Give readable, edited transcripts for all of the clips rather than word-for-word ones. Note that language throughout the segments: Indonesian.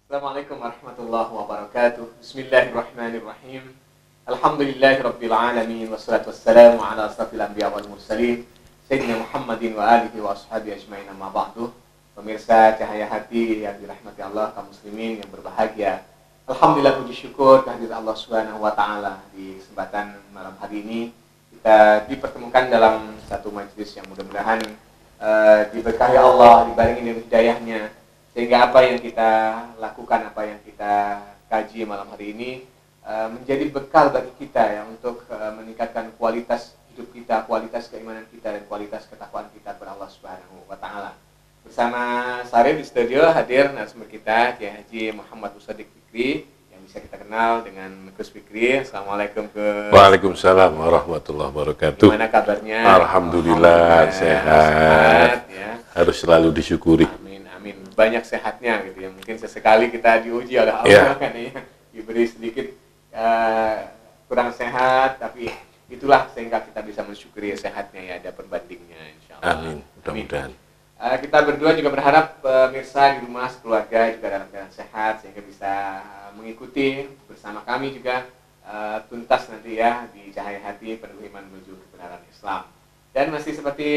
Assalamualaikum warahmatullahi wabarakatuh. Bismillahirrahmanirrahim. Alhamdulillahirabbil alamin wassalatu wassalamu ala asrofil anbiya wal mursalin sayyidina Muhammadin wa alihi wa ashabihi ajmain, amma ba'du. Pemirsa Cahaya Hati yang dirahmati Allah, kaum muslimin yang berbahagia. Alhamdulillah, puji syukur kehadirat Allah Subhanahu wa taala. Di kesempatan malam hari ini kita dipertemukan dalam satu majelis yang mudah-mudahan diberkahi Allah, dibarengi dengan hidayahnya, sehingga apa yang kita lakukan, apa yang kita kaji malam hari ini menjadi bekal bagi kita ya, untuk meningkatkan kualitas hidup kita, kualitas keimanan kita, dan kualitas ketakwaan kita kepada Allah Subhanahu wa taala. Bersama Sarif di studio hadir narasumber kita Kiai Haji Muhammad Musaddiq Fikri, yang bisa kita kenal dengan Gus Fikri. Assalamualaikum Gus. Waalaikumsalam warahmatullahi wabarakatuh. Gimana kabarnya? Alhamdulillah sehat ya. Harus selalu disyukuri. Amin. Banyak sehatnya gitu ya. Mungkin sesekali kita diuji oleh Allah kan ya. Diberi sedikit kurang sehat, tapi itulah sehingga kita bisa mensyukuri sehatnya ya, ada perbandingnya insyaallah. Amin. Mudah-mudahan. Kita berdua juga berharap pemirsa di rumah sekeluarga juga dalam keadaan sehat, sehingga bisa mengikuti bersama kami juga tuntas nanti ya di Cahaya Hati penuh iman menuju kebenaran Islam. Dan masih seperti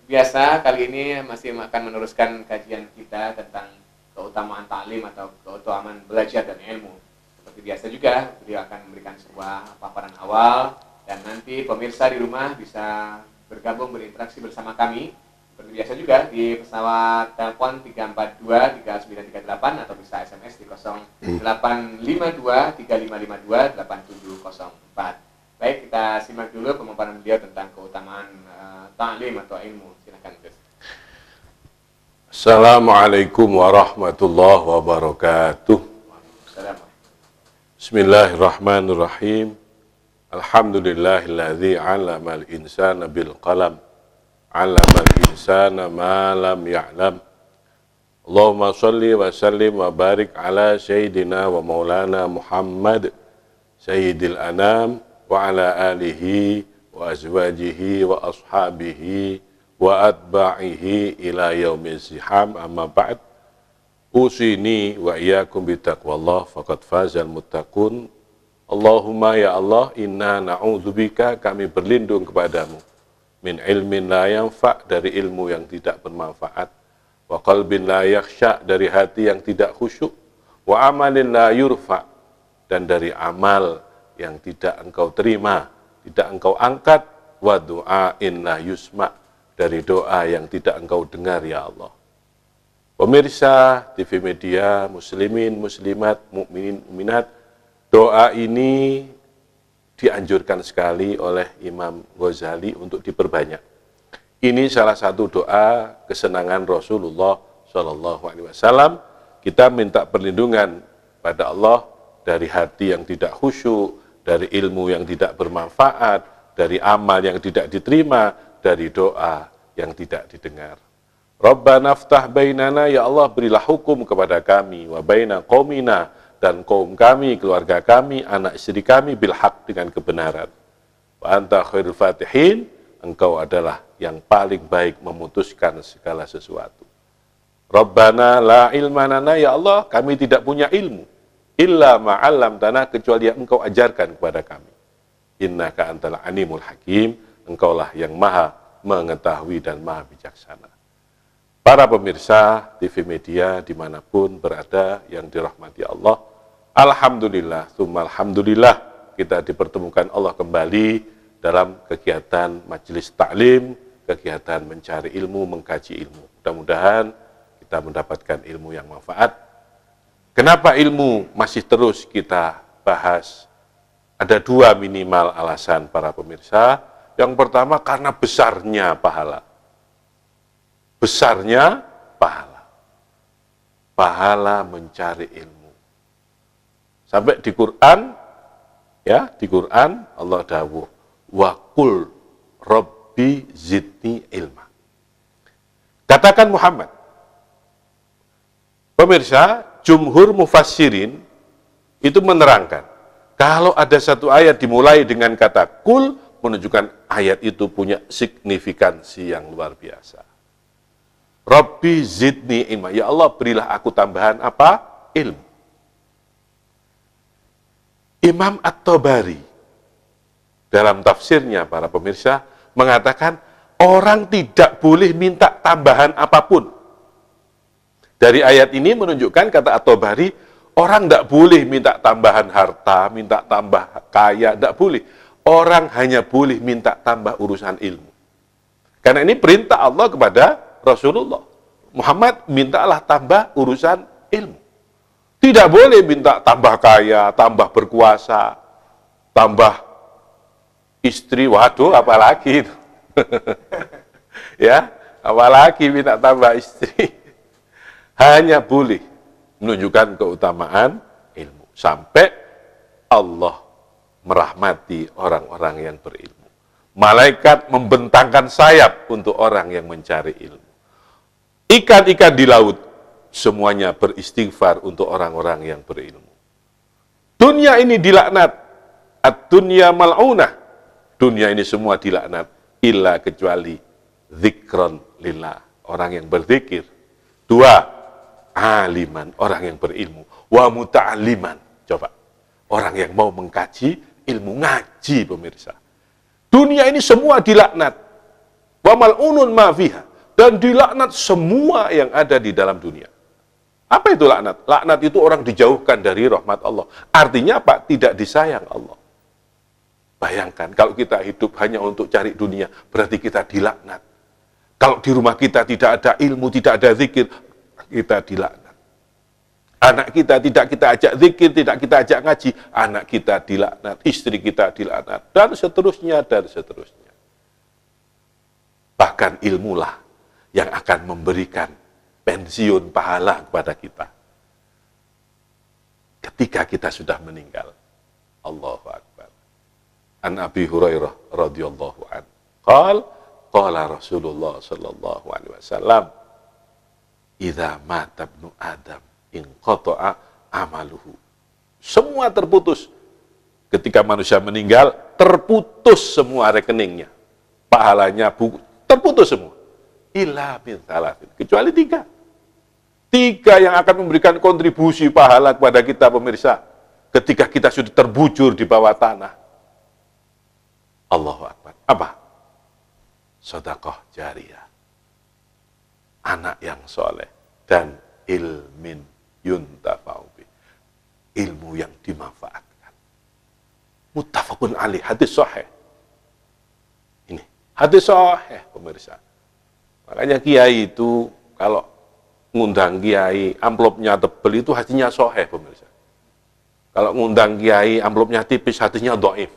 biasa, kali ini masih akan meneruskan kajian kita tentang keutamaan ta'lim atau keutamaan belajar dan ilmu. Seperti biasa juga, beliau akan memberikan sebuah paparan awal, dan nanti pemirsa di rumah bisa bergabung berinteraksi bersama kami. Seperti biasa juga di pesawat telepon 342-3938 atau bisa SMS di 0852-3552-8704. Baik, kita simak dulu pemaparan beliau tentang keutamaan ta'lim atau ilmu. Silakan, Gus. Assalamualaikum warahmatullahi wabarakatuh. Bismillahirrahmanirrahim. Alhamdulillahilladzi 'allamal insana bil qalam. 'Allamal insana ma lam ya'lam. Allahumma shalli wa sallim wa barik ala sayyidina wa maulana Muhammad sayyidil anam wa ala alihi wa azwajihi wa ashabihi wa atba'ihi ila yaumiz ziham, amma ba'd. Usini wa iyyakum bitaqwallah faqad fazal muttaqun. Allahumma ya Allah, inna na'udzubika, kami berlindung kepadamu, min ilmin la yanfa', dari ilmu yang tidak bermanfaat, wa qalbin la yakhsha', dari hati yang tidak khusyuk, wa amalin la yurfa', dan dari amal yang tidak engkau terima, tidak engkau angkat, wa du'ain la yusma', dari doa yang tidak engkau dengar ya Allah. Pemirsa TV Media, muslimin, muslimat, mukminin, mukminat, doa ini dianjurkan sekali oleh Imam Ghazali untuk diperbanyak. Ini salah satu doa kesenangan Rasulullah SAW. Kita minta perlindungan pada Allah dari hati yang tidak khusyuk, dari ilmu yang tidak bermanfaat, dari amal yang tidak diterima, dari doa yang tidak didengar. Rabbana ftah bainana, ya Allah berilah hukum kepada kami, wa baina qaumina, dan kaum kami, keluarga kami, anak istri kami, bil haq, dengan kebenaran. Wa anta khairul fatihin, engkau adalah yang paling baik memutuskan segala sesuatu. Rabbana la ilma lana, ya Allah kami tidak punya ilmu, illa ma'allamtana, kecuali yang engkau ajarkan kepada kami. Innaka antal alimul hakim, engkaulah yang maha mengetahui dan maha bijaksana. Para pemirsa TV Media dimanapun berada yang dirahmati Allah, alhamdulillah, tsumma alhamdulillah, kita dipertemukan Allah kembali dalam kegiatan majelis taklim, kegiatan mencari ilmu, mengkaji ilmu. Mudah-mudahan kita mendapatkan ilmu yang manfaat. Kenapa ilmu masih terus kita bahas? Ada dua minimal alasan para pemirsa. Yang pertama, karena besarnya pahala. Besarnya pahala. Pahala mencari ilmu. Sampai di Quran, ya, di Quran Allah dawuh, wa qul rabbi zidni ilma. Katakan Muhammad. Pemirsa, jumhur mufassirin itu menerangkan, kalau ada satu ayat dimulai dengan kata kul, menunjukkan ayat itu punya signifikansi yang luar biasa. Rabbi zidni ilma, ya Allah berilah aku tambahan apa? ilmu. Imam At-Tabari dalam tafsirnya, para pemirsa, mengatakan orang tidak boleh minta tambahan apapun. Dari ayat ini menunjukkan, kata At-Tabari, orang tidak boleh minta tambahan harta, minta tambah kaya, tidak boleh. Orang hanya boleh minta tambah urusan ilmu. Karena ini perintah Allah kepada Rasulullah. Muhammad, mintalah tambah urusan ilmu. Tidak boleh minta tambah kaya, tambah berkuasa, tambah istri, waduh apalagi itu. Ya, apalagi minta tambah istri. Hanya boleh menunjukkan keutamaan ilmu. Sampai Allah merahmati orang-orang yang berilmu. Malaikat membentangkan sayap untuk orang yang mencari ilmu. Ikan-ikan di laut, semuanya beristighfar untuk orang-orang yang berilmu. Dunia ini dilaknat. Ad-dunya mal'unah. Dunia ini semua dilaknat. Illa kecuali zikron lillah. Orang yang berzikir. 2, aliman. Orang yang berilmu. Wa muta'aliman. Coba. Orang yang mau mengkaji ilmu, ngaji, pemirsa. Dunia ini semua dilaknat. Wa mal'unun ma fiha. Dan dilaknat semua yang ada di dalam dunia. Apa itu laknat? Laknat itu orang dijauhkan dari rahmat Allah. Artinya apa? Tidak disayang Allah. Bayangkan, kalau kita hidup hanya untuk cari dunia, berarti kita dilaknat. Kalau di rumah kita tidak ada ilmu, tidak ada zikir, kita dilaknat. Anak kita tidak kita ajak zikir, tidak kita ajak ngaji, anak kita dilaknat, istri kita dilaknat, dan seterusnya, dan seterusnya. Bahkan ilmulah yang akan memberikan pensiun pahala kepada kita ketika kita sudah meninggal. Allahu Akbar. An Abi Hurairah radhiyallahu an. Qala Rasulullah sallallahu alaihi wasallam, "Idza mata ibnu Adam inqata'a amaluhu." Semua terputus. Ketika manusia meninggal, terputus semua rekeningnya. Pahalanya terputus semua. Illa min thalathin, kecuali 3. 3 yang akan memberikan kontribusi pahala kepada kita, pemirsa, ketika kita sudah terbujur di bawah tanah. Allahu Akbar. Apa? Sedekah jariyah. Anak yang soleh. Dan ilmin yuntafa'u bih. Ilmu yang dimanfaatkan. Muttafaqun alaih, hadis sahih. Ini, hadis sahih, pemirsa. Makanya kiai itu kalau ngundang kiai amplopnya tebel itu hadisnya sahih, pemirsa. Kalau ngundang kiai amplopnya tipis hadisnya dhaif.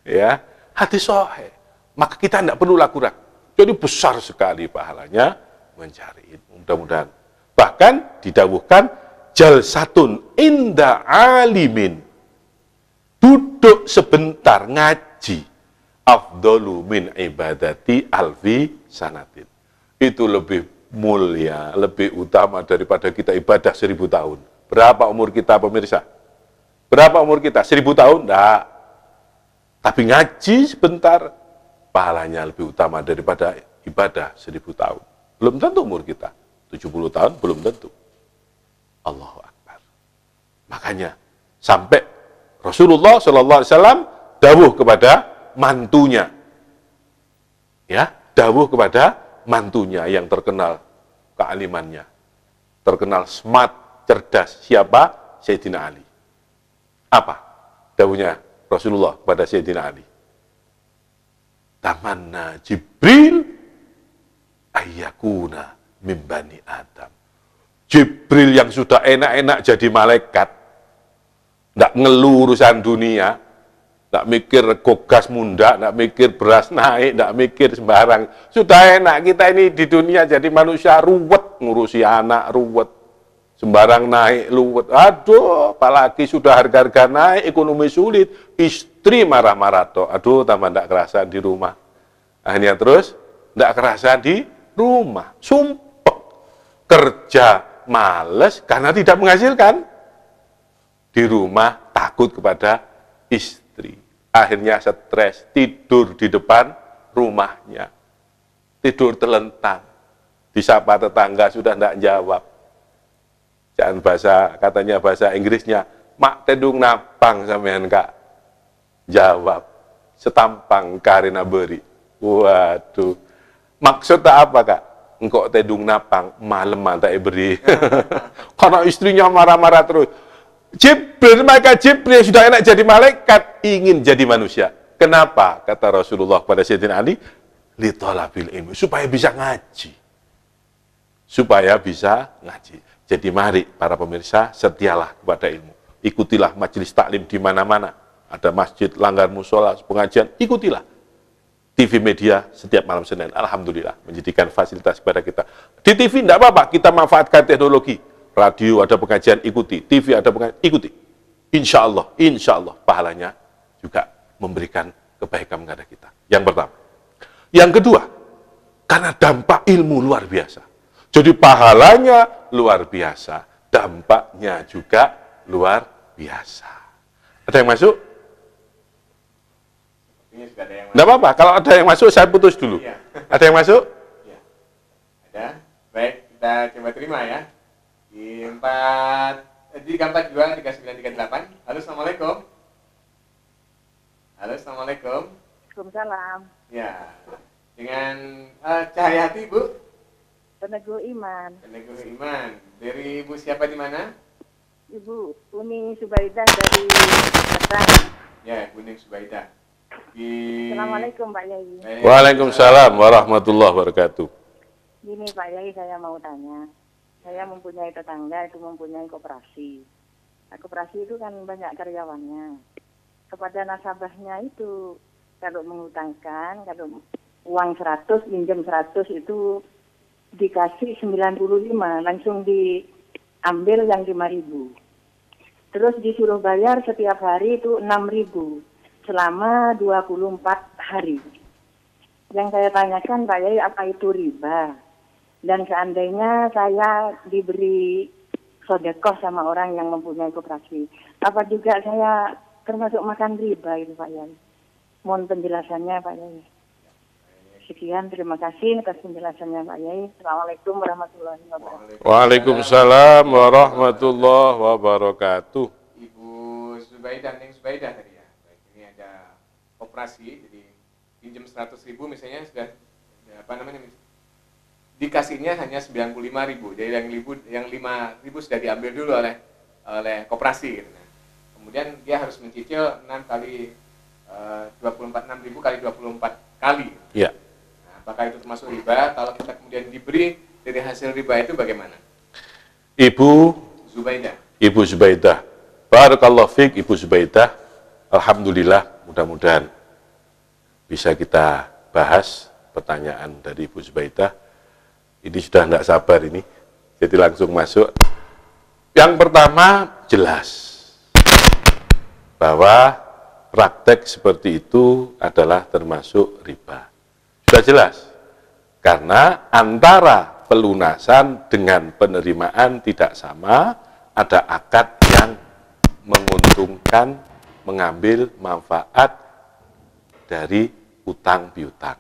Ya, hadis sahih. Maka kita tidak perlu ragu-ragu. Jadi besar sekali pahalanya mencari ilmu. Mudah-mudahan. Bahkan didawuhkan jalsatun inda alimin. Duduk sebentar ngaji. Afdalu min ibadati alfi sanatin. Itu lebih mulia, lebih utama daripada kita ibadah 1000 tahun. Berapa umur kita, pemirsa? Berapa umur kita? 1000 tahun? Enggak. Tapi ngaji sebentar, pahalanya lebih utama daripada ibadah 1000 tahun. Belum tentu umur kita. 70 tahun belum tentu. Allahu Akbar. Makanya sampai Rasulullah SAW dawuh kepada mantunya, ya, dawuh kepada mantunya yang terkenal kealimannya, terkenal smart, cerdas. Siapa? Sayyidina Ali. Apa dawuhnya Rasulullah kepada Sayyidina Ali? Tamanna Jibril ayyakuna min bani Adam. Jibril yang sudah enak-enak jadi malaikat, tidak ngeluh urusan dunia, tidak mikir gogas munda, tidak mikir beras naik, tidak mikir sembarang. Sudah enak kita ini di dunia jadi manusia ruwet, ngurusi anak ruwet, sembarang naik ruwet. Aduh, apalagi sudah harga-harga naik, ekonomi sulit, istri marah-marah toh. Aduh, tambah tidak kerasa di rumah. Akhirnya terus tidak kerasa di rumah. Sumpah, kerja males karena tidak menghasilkan. Di rumah takut kepada istri. Akhirnya stres, tidur di depan rumahnya. Tidur telentang. Disapa tetangga sudah tidak jawab. Jangan katanya bahasa Inggrisnya, mak tedung napang sampean kak. Jawab, setampang karena beri. Waduh, maksudnya apa kak? Engkau tedung napang, malam tak beri. Karena istrinya marah-marah terus. Jibril sudah enak jadi malaikat, ingin jadi manusia. Kenapa? Kata Rasulullah pada Sayyidina Ali, li talabil ilmi, supaya bisa ngaji. Supaya bisa ngaji. Jadi mari para pemirsa, setialah kepada ilmu. Ikutilah majelis taklim di mana-mana. Ada masjid, langgar musola, pengajian, ikutilah. TV media setiap malam Senin, alhamdulillah, menjadikan fasilitas kepada kita. Di TV tidak apa-apa, kita manfaatkan teknologi. Radio ada pengajian, ikuti. TV ada pengajian, ikuti. Insya Allah, pahalanya juga memberikan kebaikan kepada kita. Yang pertama. Yang kedua, karena dampak ilmu luar biasa. Jadi pahalanya luar biasa, dampaknya juga luar biasa. Ada yang masuk? Tidak apa-apa, kalau ada yang masuk saya putus dulu. Iya. Ada yang masuk? Ya. Ada. Baik, kita coba terima ya. Di 342 3938. Halo, assalamualaikum. Halo, assalamualaikum. Waalaikumsalam. Ya. Dengan Cahaya Hati, Bu? Peneguh Iman. Peneguh Iman. Dari Ibu siapa di mana? Ibu Uni Subaidah dari Batang. Ya, Kuning Subaidah. Assalamualaikum Pak Yai. Waalaikumsalam warahmatullahi wabarakatuh. Gini Pak Yai, saya mau tanya. Saya mempunyai tetangga itu mempunyai koperasi. Nah, koperasi itu kan banyak karyawannya. Kepada nasabahnya itu kalau mengutangkan, kalau uang 100, pinjam 100 itu dikasih 95, langsung diambil yang 5.000. Terus disuruh bayar setiap hari itu 6.000 selama 24 hari. Yang saya tanyakan Pak Yai, apa itu riba? Dan seandainya saya diberi sedekah sama orang yang mempunyai koperasi, apa juga saya termasuk makan riba itu Pak Yai? Mohon penjelasannya Pak Yai. Sekian, terima kasih atas penjelasannya Pak Yai. Assalamualaikum warahmatullahi wabarakatuh. Waalaikumsalam warahmatullahi wabarakatuh. Ibu Subaidah, Neng Subaidah tadi ya. Baik, ini ada koperasi, jadi pinjam 100.000 misalnya sudah dikasihnya hanya 95.000. Jadi yang 5.000 sudah diambil dulu oleh koperasi gitu. Nah, kemudian dia harus mencicil 6 kali 6.000 kali 24 kali. Iya. Nah, apakah itu termasuk riba? Kalau kita kemudian diberi dari hasil riba itu bagaimana? Ibu Zubaidah. Barakallahu fiik Ibu Zubaidah. Alhamdulillah, mudah-mudahan bisa kita bahas pertanyaan dari Ibu Zubaidah. Ini sudah tidak sabar ini, jadi langsung masuk. Yang pertama, jelas bahwa praktek seperti itu adalah termasuk riba. Sudah jelas, karena antara pelunasan dengan penerimaan tidak sama, ada akad yang menguntungkan, mengambil manfaat dari utang piutang.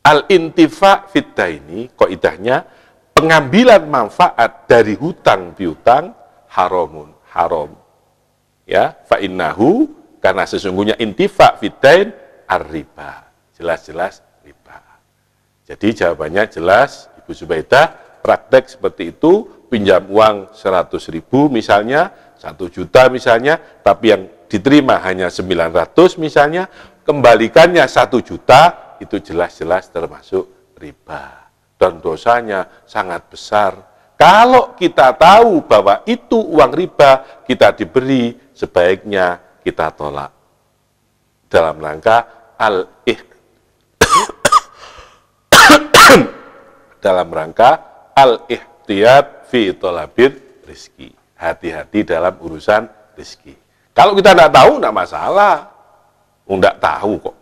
Al-intifa fiddaini, kaidahnya pengambilan manfaat dari hutang piutang haram. Ya, fa innahu, karena sesungguhnya intifa fiddain ar-riba. Jelas-jelas riba. Jadi jawabannya jelas, Ibu Zubaidah, praktek seperti itu, pinjam uang 100.000 misalnya, 1 juta misalnya, tapi yang diterima hanya 900 misalnya, kembalikannya 1 juta, itu jelas-jelas termasuk riba. Dan dosanya sangat besar. Kalau kita tahu bahwa itu uang riba, kita diberi, sebaiknya kita tolak. Dalam rangka al-ihtiyat fi thalabir rizki. Hati-hati dalam urusan rizki. Kalau kita tidak tahu, tidak masalah. Tidak tahu kok.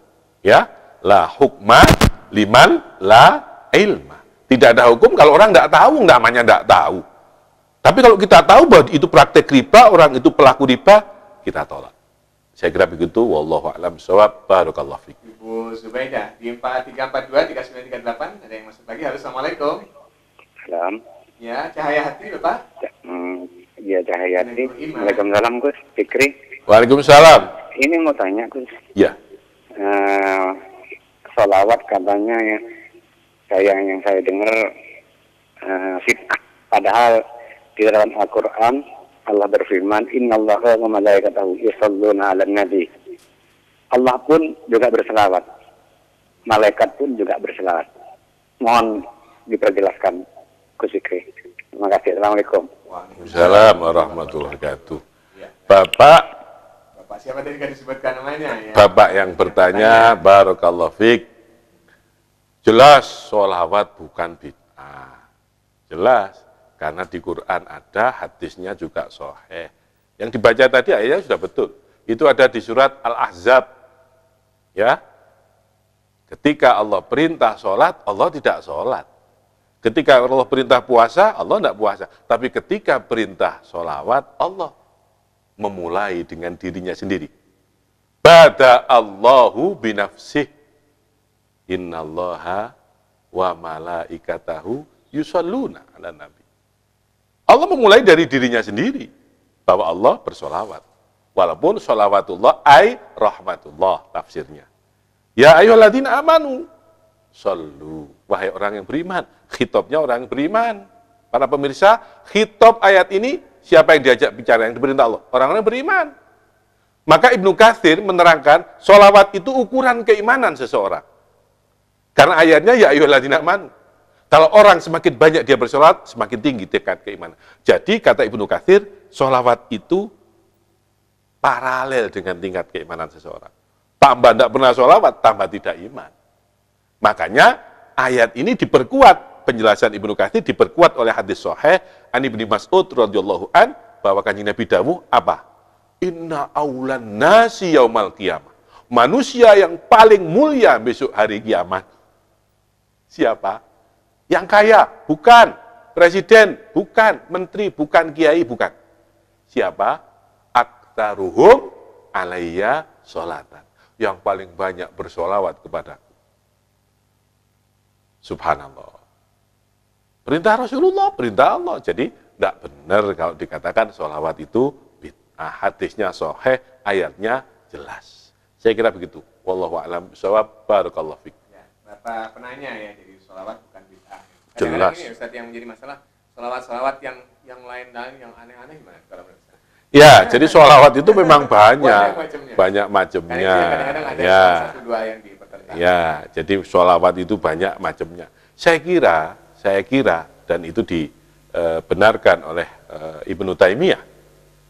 Ya, la hukma liman la ilma. Tidak ada hukum kalau orang tidak tahu, namanya tidak tahu. Tapi kalau kita tahu bahwa itu praktek riba, orang itu pelaku riba, kita tolak. Saya kira begitu. Wallahu a'lam bishawab. Barakallahu fiik. Ibu Zubaidah di 342 3938, ada yang masuk lagi. Halo, assalamualaikum. Salam. Ya, Cahaya Hati, Bapak. Iya, Cahaya Hati. Iman. Waalaikumsalam, Gus. Fikri. Waalaikumsalam. Ini mau tanya, Gus. Ya. Sholawat katanya yang saya dengar fitnah. Padahal di dalam Al-Quran Allah berfirman, Innallaha wa malaikatahu yusholluna 'alan nabi. Allah pun juga berselawat. Malaikat pun juga berselawat. Mohon diperjelaskan, Gus Fikri. Terima kasih. Assalamualaikum. Waalaikumsalam warahmatullahi wabarakatuh. Ya. Bapak Siapa tadi kan disebutkan namanya ya? Bapak yang bertanya, barakallahu fik. Jelas sholawat bukan bid'ah. Jelas, karena di Quran ada, hadisnya juga sahih. Yang dibaca tadi ayatnya sudah betul. Itu ada di surat Al-Ahzab. Ya. Ketika Allah perintah sholat, Allah tidak sholat. Ketika Allah perintah puasa, Allah tidak puasa. Tapi ketika perintah sholawat, Allah memulai dengan dirinya sendiri. Bada Allahu binafsih. Innallaha wa malaikatahu yusalluna ala nabi. Allah memulai dari dirinya sendiri. Bahwa Allah bersolawat. Walaupun sholawatullah ay rahmatullah tafsirnya. Ya ayyuhalladzina amanu. Sallu. Wahai orang yang beriman. Khitabnya orang yang beriman. Para pemirsa, khitab ayat ini siapa yang diajak bicara, yang diperintah Allah? Orang-orang beriman. Maka Ibnu Katsir menerangkan, sholawat itu ukuran keimanan seseorang. Karena ayatnya, ya ayyuhalladzina amanu. Kalau orang semakin banyak dia bersolawat, semakin tinggi tingkat keimanan. Jadi, kata Ibnu Katsir, sholawat itu paralel dengan tingkat keimanan seseorang. Tambah tidak pernah sholawat, tambah tidak iman. Makanya, ayat ini diperkuat. Penjelasan Ibnu Katsir diperkuat oleh hadis sahih an Ibnu Mas'ud radhiyallahu an bahwa kanjeng Nabi dawuh apa? Inna aulan nasi yaumal qiyamah. Manusia yang paling mulia besok hari kiamat. Siapa? Yang kaya, bukan. Presiden, bukan. Menteri, bukan. Kiai, bukan. Siapa? Aktaruhum alayya sholatan. Yang paling banyak bersolawat kepadaku. Subhanallah. Perintah Rasulullah, perintah Allah. Jadi, tidak benar kalau dikatakan sholawat itu bid'ah. Hadisnya sahih, ayatnya jelas. Saya kira begitu. Wallahu a'lam bishawab. Barakallahu fiik. Ya, Bapak penanya ya, jadi sholawat bukan bid'ah. Jelas. Ini Ustaz yang menjadi masalah, sholawat yang lain yang aneh-aneh gimana kalau menurut Ustaz? Ya, jadi sholawat itu memang banyak Banyak macamnya. Kadang-kadang ada Ya. satu dua yang dipertentangan. Ya, jadi sholawat itu banyak macamnya. Saya kira, dan itu dibenarkan oleh Ibnu Taimiyah,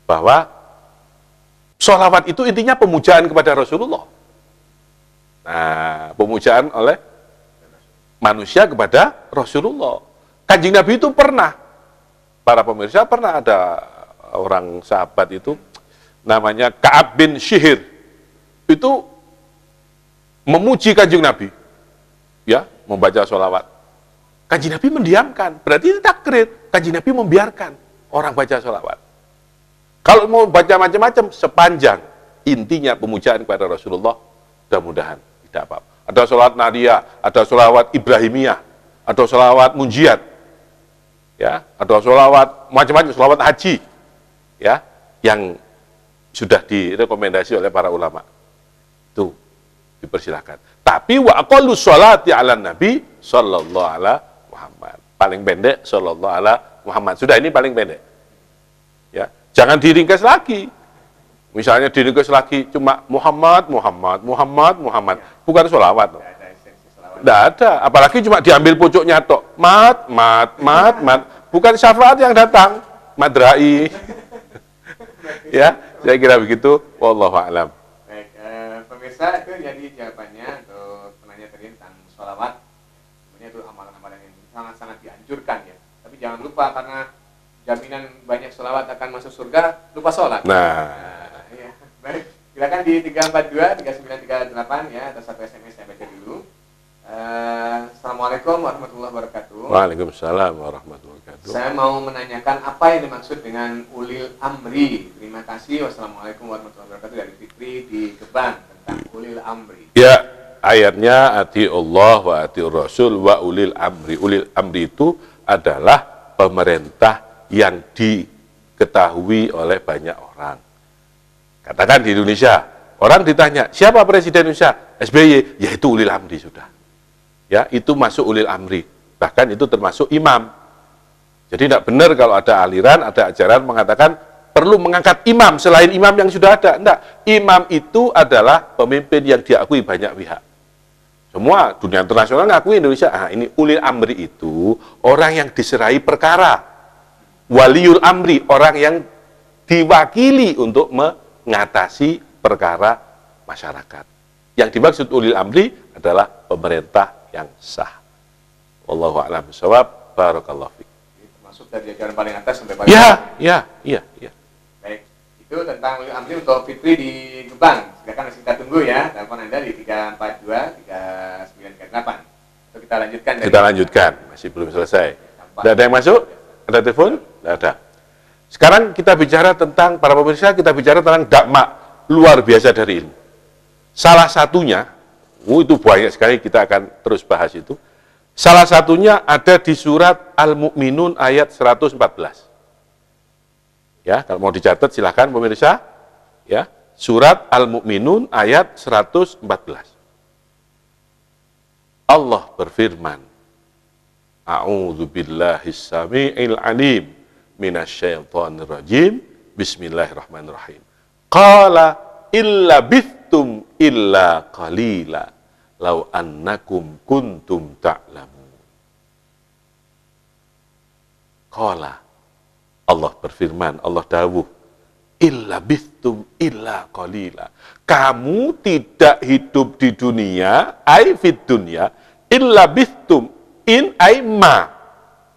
bahwa sholawat itu intinya pemujaan kepada Rasulullah. Nah, pemujaan oleh manusia kepada Rasulullah. Kanjeng Nabi itu pernah, para pemirsa pernah ada orang sahabat itu, namanya Ka'ab bin Syihir, itu memuji kanjeng Nabi, ya, membaca sholawat. Kanjeng Nabi mendiamkan, berarti itu takrir. Kanjeng Nabi membiarkan orang baca sholawat. Kalau mau baca macam-macam, sepanjang intinya pemujaan kepada Rasulullah, mudah-mudahan tidak apa-apa. Ada sholawat Nadia, ada sholawat Ibrahimiyah, ada sholawat Munjiat, ya, ada sholawat macam-macam, sholawat haji, ya, yang sudah direkomendasi oleh para ulama. Itu dipersilahkan. Tapi wa aqallu sholati ala Nabi sallallahu alaihi Muhammad. Paling pendek sallallahu alaihi Muhammad. Sudah, ini paling pendek. Ya, jangan diringkas lagi. Misalnya diringkas lagi cuma Muhammad. Bukan sholawat. Tidak ada. Apalagi cuma diambil pucuknya tok. Mat. Bukan syafaat yang datang. Madrai. Ya, saya kira begitu. Wallahu a'lam. Baik, pemirsa, itu jadi jawabannya untuk penanya tadi tentang sholawat. Sebenarnya itu amalan-amalan yang sangat-sangat dianjurkan ya. Tapi jangan lupa, karena jaminan banyak sholawat akan masuk surga, lupa sholat. Ya. Baik, silakan di 342-3938 ya, atau satu SMS saya baca dulu. Assalamualaikum warahmatullahi wabarakatuh. Waalaikumsalam warahmatullahi wabarakatuh. Saya mau menanyakan apa yang dimaksud dengan ulil amri. Terima kasih. Wassalamualaikum warahmatullahi wabarakatuh, dari Fikri di Gebang, tentang ulil amri. Ya, ayatnya ati Allah wa ati Rasul wa ulil amri. Ulil amri itu adalah pemerintah yang diketahui oleh banyak orang. Katakan di Indonesia, orang ditanya, siapa presiden Indonesia? SBY, yaitu ulil amri sudah. Ya, itu masuk ulil amri. Bahkan itu termasuk imam. Jadi tidak benar kalau ada aliran, ada ajaran mengatakan perlu mengangkat imam selain imam yang sudah ada. Tidak. Imam itu adalah pemimpin yang diakui banyak pihak. Semua dunia internasional ngakui Indonesia. Ini ulil amri itu orang yang diserai perkara. Waliul amri, orang yang diwakili untuk mengatasi perkara masyarakat. Yang dimaksud ulil amri adalah pemerintah yang sah. Wallahu a'lam bishawab. Barakallahu fiik. Termasuk dari ajaran paling atas sampai paling Ya. Baik, itu tentang ulil amri untuk Fitri di Gebang. Silakan masih kita tunggu ya. Telepon Anda di 342-3938. Atau kita lanjutkan. Kita lanjutkan, masih belum selesai. Tidak ada yang masuk? Ada telepon? Tidak ada. Sekarang kita bicara tentang, para pemirsa, kita bicara tentang dakmak luar biasa dari ilmu. Salah satunya, itu banyak sekali, kita akan terus bahas itu. Salah satunya ada di surat Al-Mu'minun ayat 114. Ya, kalau mau dicatat silahkan pemirsa. Ya, surat Al-Mu'minun ayat 114. Allah berfirman, A'udzu billahis samii'il 'alim minasyaitonir rajim. Bismillahirrahmanirrahim. Qala illa bithtum illa qalila law annakum kuntum ta'lamun. Qala, Allah berfirman, Allah dawuh, illa bithtum illa qalila. Kamu tidak hidup di dunia, ai fid dunya, illa bithtum, in ai ma.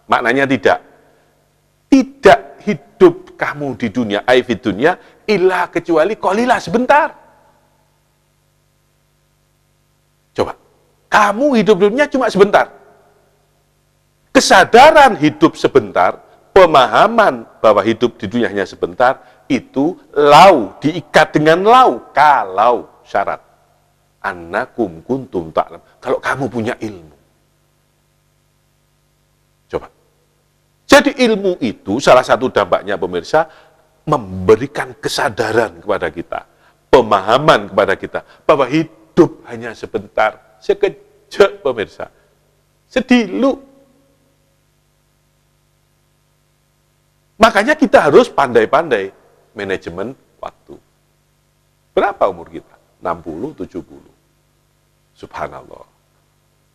Maknanya tidak. Tidak hidup kamu di dunia, ai fid dunya, illa kecuali qalila, sebentar. Coba, kamu hidup di dunia cuma sebentar. Kesadaran hidup sebentar, pemahaman bahwa hidup di dunia hanya sebentar, itu lau, diikat dengan lau, kalau syarat. Annakum kuntum ta'lam. Kalau kamu punya ilmu. Coba. Jadi ilmu itu salah satu dampaknya pemirsa, memberikan kesadaran kepada kita, pemahaman kepada kita, bahwa hidup hanya sebentar, sekejap pemirsa, sedilu. Makanya kita harus pandai-pandai manajemen waktu. Berapa umur kita? 60, 70. Subhanallah.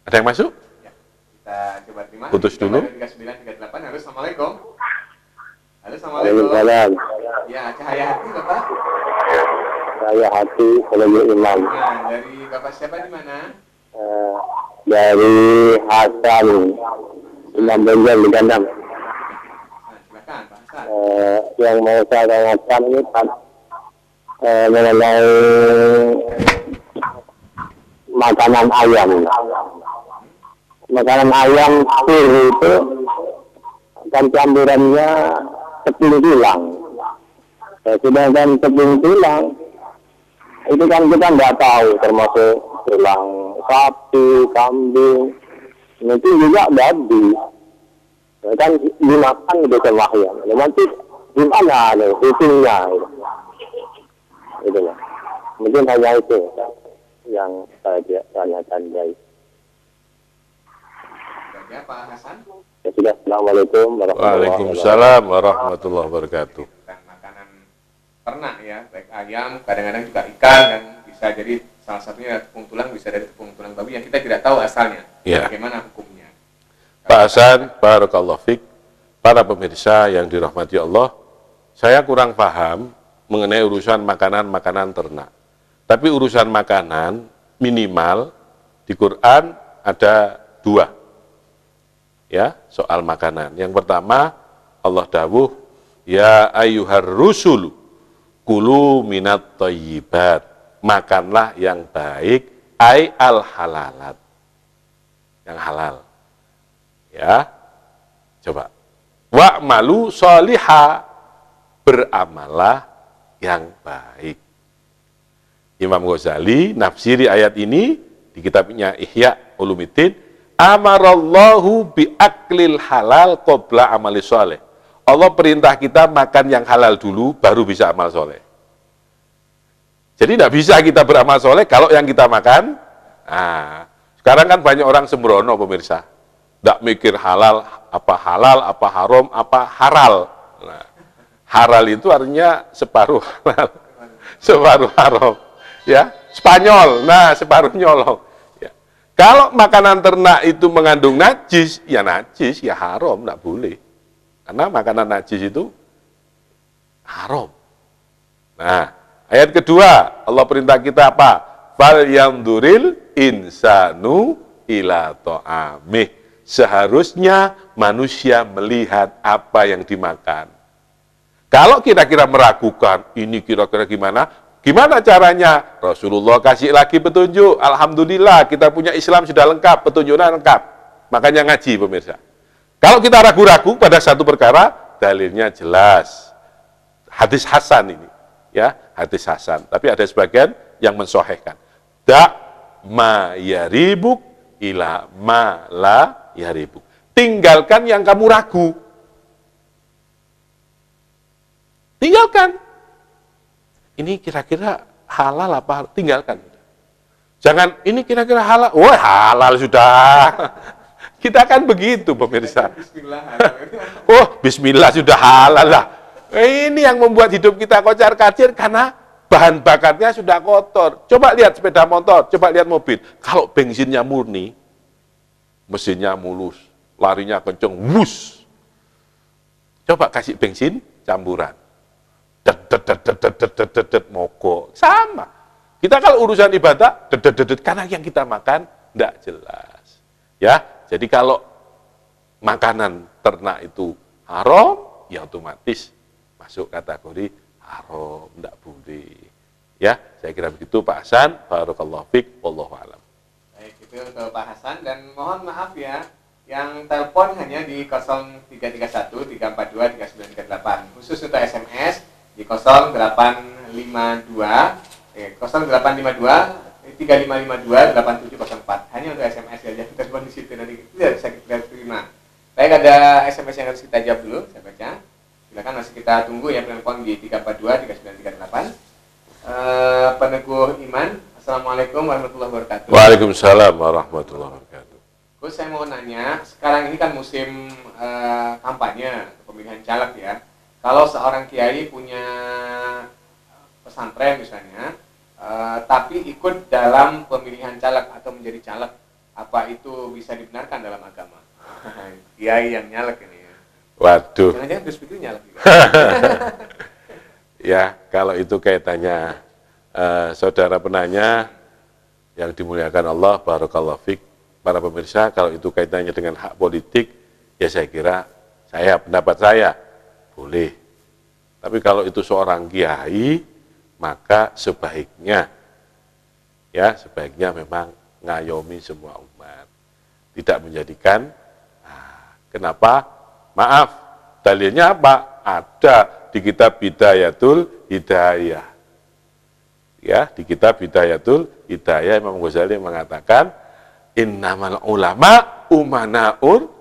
Ada yang masuk? Ya, kita coba terima. Putus dulu. 3938. Halo, Assalamualaikum. Halo, Assalamualaikum. Waalaikumsalam. Ya, Cahaya Hati, Bapak. Saya Hati, sebagai imam. Nah, dari Bapak siapa di mana? Dari Hasan, Imam Benjol di Gandam. Nah, silakan, Pak Hasan. Yang mau saya tanyakan ini mengenai makanan ayam. Makanan ayam pur itu kan campurannya tepung tulang. Sedangkan tepung tulang itu kan kita nggak tahu, termasuk tulang sapi, kambing, nanti juga babi. Kan dimakan gitu sama ayam. Nanti gimana nih hukumnya? Itu ya. Mungkin hanya itu yang saya tanyakan guys. Ya, Pak Hasan. Ya sudah. Assalamualaikum warahmatullahi wabarakatuh. Waalaikumsalam warahmatullahi wabarakatuh. Dan makanan ternak ya, baik ayam, kadang-kadang juga ikan, dan bisa jadi salah satunya tepung tulang, bisa dari tepung tulang babi yang kita tidak tahu asalnya. Ya. Bagaimana hukumnya? Pak Hasan, barakallahu fiik. Para pemirsa yang dirahmati Allah, saya kurang paham mengenai urusan makanan-makanan ternak. Tapi urusan makanan minimal di Quran ada 2. Ya, soal makanan. Yang pertama, Allah dawuh, ya ayyuhar rusul kulu minat thayyibat. Makanlah yang baik, ai al halalat. Yang halal. Ya. Coba. Wa'malu sholiha. Beramalah yang baik. Imam Ghazali nafsiri ayat ini di kitabnya Ihya Ulumuddin, amarallahu bi'akli aklil halal qabla amali soleh. Allah perintah kita makan yang halal dulu, baru bisa amal soleh. Jadi tidak bisa kita beramal soleh kalau yang kita makan. Nah, sekarang kan banyak orang sembrono pemirsa. Tidak mikir halal, apa haram, apa haral. Nah, haral itu artinya separuh halal, separuh haram. Ya, Spanyol, nah separuh nyolong. Ya. Kalau makanan ternak itu mengandung najis, ya haram, tidak boleh. Karena makanan najis itu haram. Nah, ayat kedua, Allah perintah kita apa? Fal yamduril insanu ila ta'amih. Seharusnya manusia melihat apa yang dimakan. Kalau kira-kira meragukan, ini kira-kira gimana? Gimana caranya? Rasulullah kasih lagi petunjuk. Alhamdulillah, kita punya Islam sudah lengkap, petunjuknya lengkap. Makanya ngaji, pemirsa. Kalau kita ragu-ragu pada satu perkara, dalilnya jelas. Hadis Hasan ini. Ya, hadis Hasan. Tapi ada sebagian yang mensohehkan. Da' ma yaribuk ila ma la yaribuk. Tinggalkan yang kamu ragu. Tinggalkan. Ini kira-kira halal apa? Tinggalkan. Jangan, ini kira-kira halal. Wah, halal sudah. Kita kan begitu, pemirsa. Oh, bismillah sudah halal lah. Ini yang membuat hidup kita kocar-kacir karena bahan bakarnya sudah kotor. Coba lihat sepeda motor, coba lihat mobil. Kalau bensinnya murni, mesinnya mulus, larinya kenceng, wus. Coba kasih bensin campuran. Mogok. Sama. Kita kalau urusan ibadah, karena yang kita makan tidak jelas. Ya, jadi kalau makanan ternak itu haram, ya otomatis masuk kategori haram, tidak boleh. Ya, saya kira begitu Pak Hasan. Barakallahu fiik, wallahu a'lam. Baik, itu untuk Pak Hasan, dan mohon maaf ya, yang telepon hanya di 0331 342 3938. Khusus untuk SMS di 0852 3552 8704. Hanya untuk SMS saja, telepon di situ nanti tidak bisa kita terima. Baik, ada SMS yang harus kita jawab dulu, saya baca. Silakan, masih kita tunggu ya telepon di 342 3938. Peneguh Iman, Assalamualaikum warahmatullahi wabarakatuh. Waalaikumsalam warahmatullahi wabarakatuh. Gus, saya mau nanya, sekarang ini kan musim kampanye pemilihan caleg ya. Kalau seorang kiai punya pesantren misalnya, tapi ikut dalam pemilihan caleg atau menjadi caleg, apa itu bisa dibenarkan dalam agama? Kiai yang nyalek ini ya. Waduh. Jangan-jangan Gus Fikri nyalek juga. Ya, kalau itu kaitannya saudara penanya yang dimuliakan Allah, barakallahu fiik, para pemirsa, kalau itu kaitannya dengan hak politik, ya saya kira, pendapat saya, boleh. Tapi kalau itu seorang kiai, maka sebaiknya memang ngayomi semua umat. Tidak menjadikan, kenapa? Maaf, dalilnya apa? Ada di kitab Bidayatul Hidayah. Ya, di kitab Bidayatul Hidayah Imam Ghazali mengatakan, innamal ulama umanaur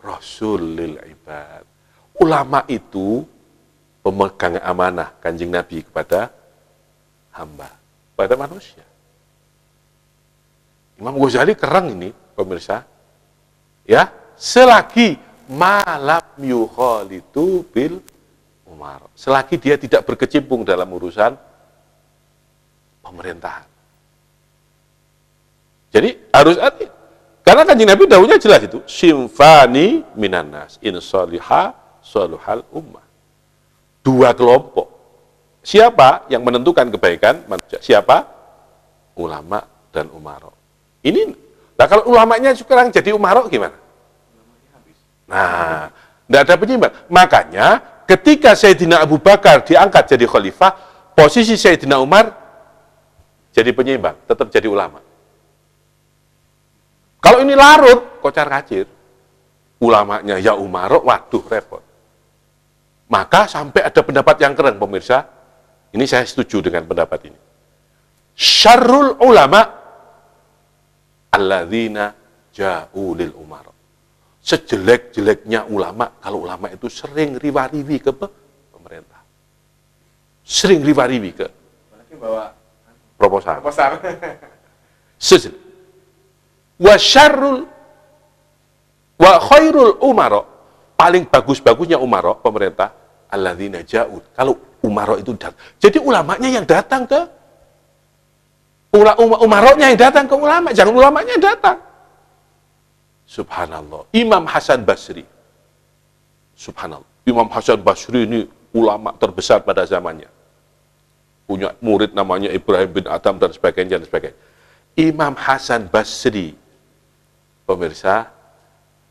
rasulil ibad. Ulama itu pemegang amanah Kanjeng Nabi kepada hamba, kepada manusia. Imam Ghazali keren ini, pemirsa. Ya, selagi malam yukhalitu bil umar, selagi dia tidak berkecimpung dalam urusan pemerintahan. Jadi harus hati. Karena Kanjeng Nabi dawuhnya jelas itu, simfani minanas in salihah saluhal ummah. Dua kelompok. Siapa yang menentukan kebaikan manusia? Siapa? Ulama dan umaro. Ini, nah kalau ulamanya sekarang jadi umaro gimana? Nah, tidak ada penyimbang. Makanya ketika Sayyidina Abu Bakar diangkat jadi khalifah, posisi Sayyidina Umar jadi penyeimbang, tetap jadi ulama. Kalau ini larut, kocar kacir, ulamanya ya umaro, waduh repot. Maka sampai ada pendapat yang keren, pemirsa. Ini saya setuju dengan pendapat ini. Syarrul ulama alladzina ja'u lil umaro. sejelek-jeleknya ulama, kalau ulama itu sering riwa-riwi ke pemerintah. Sering riwa-riwi ke bawa proposal. proposal. Wa syarrul wa khairul umara, paling bagus-bagusnya umara pemerintah alladzina ja'ud, kalau umara itu datang. Jadi ulamanya yang datang ke umaranya yang datang ke ulama, jangan ulamanya yang datang. Subhanallah. Imam Hasan Basri. Subhanallah. Imam Hasan Basri ini ulama terbesar pada zamannya. Punya murid namanya Ibrahim bin Adham dan sebagainya dan sebagainya. Imam Hasan Basri, pemirsa,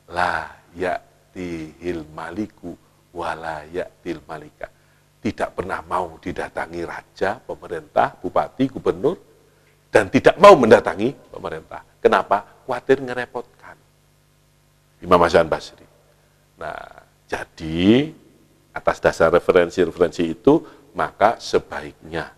la ya'tihil maliku wa la ya'til malika. Tidak pernah mau didatangi raja, pemerintah, bupati, gubernur, dan tidak mau mendatangi pemerintah. Kenapa? Khawatir ngerepotkan. Imam Hasan Basri. Nah, jadi atas dasar referensi-referensi itu, maka sebaiknya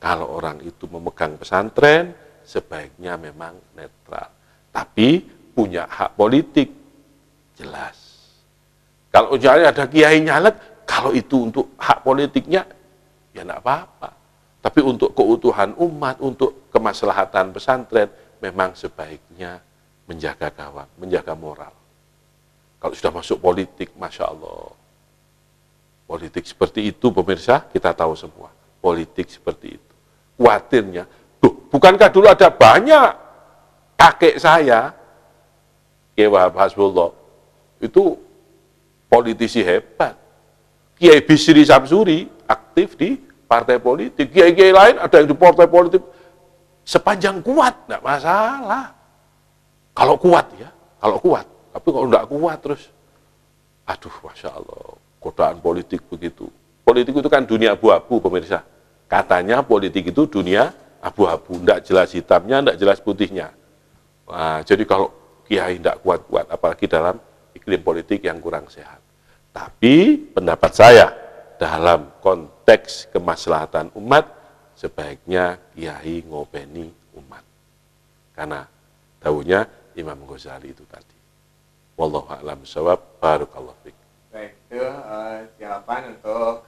kalau orang itu memegang pesantren, sebaiknya memang netral. Tapi punya hak politik, jelas. Kalau ada kiai nyalek, kalau itu untuk hak politiknya, ya enggak apa-apa. Tapi untuk keutuhan umat, untuk kemaslahatan pesantren, memang sebaiknya menjaga gawang, menjaga moral. Kalau sudah masuk politik, Masya Allah. Politik seperti itu, pemirsa, kita tahu semua. Politik seperti itu. Khawatirnya, bukankah dulu ada banyak kakek saya, Kiai Wahab Hasbullah, itu politisi hebat. Kiai Bisri Samsuri aktif di partai politik. Kiai-kiai lain ada yang di partai politik. Sepanjang kuat, enggak masalah. Kalau kuat ya, kalau kuat. Tapi kalau enggak kuat terus, aduh, Masya Allah, godaan politik begitu. Politik itu kan dunia abu-abu, pemirsa. Katanya politik itu dunia abu-abu, enggak jelas hitamnya, enggak jelas putihnya. Nah, jadi kalau kiai enggak kuat-kuat, apalagi dalam iklim politik yang kurang sehat. Tapi pendapat saya, dalam konteks kemaslahatan umat, sebaiknya kiai ngopeni umat. Karena daunnya Imam Ghazali itu tadi. Wallahu a'lam bishawab. Barakallahu fiik. Baik, itu jawaban untuk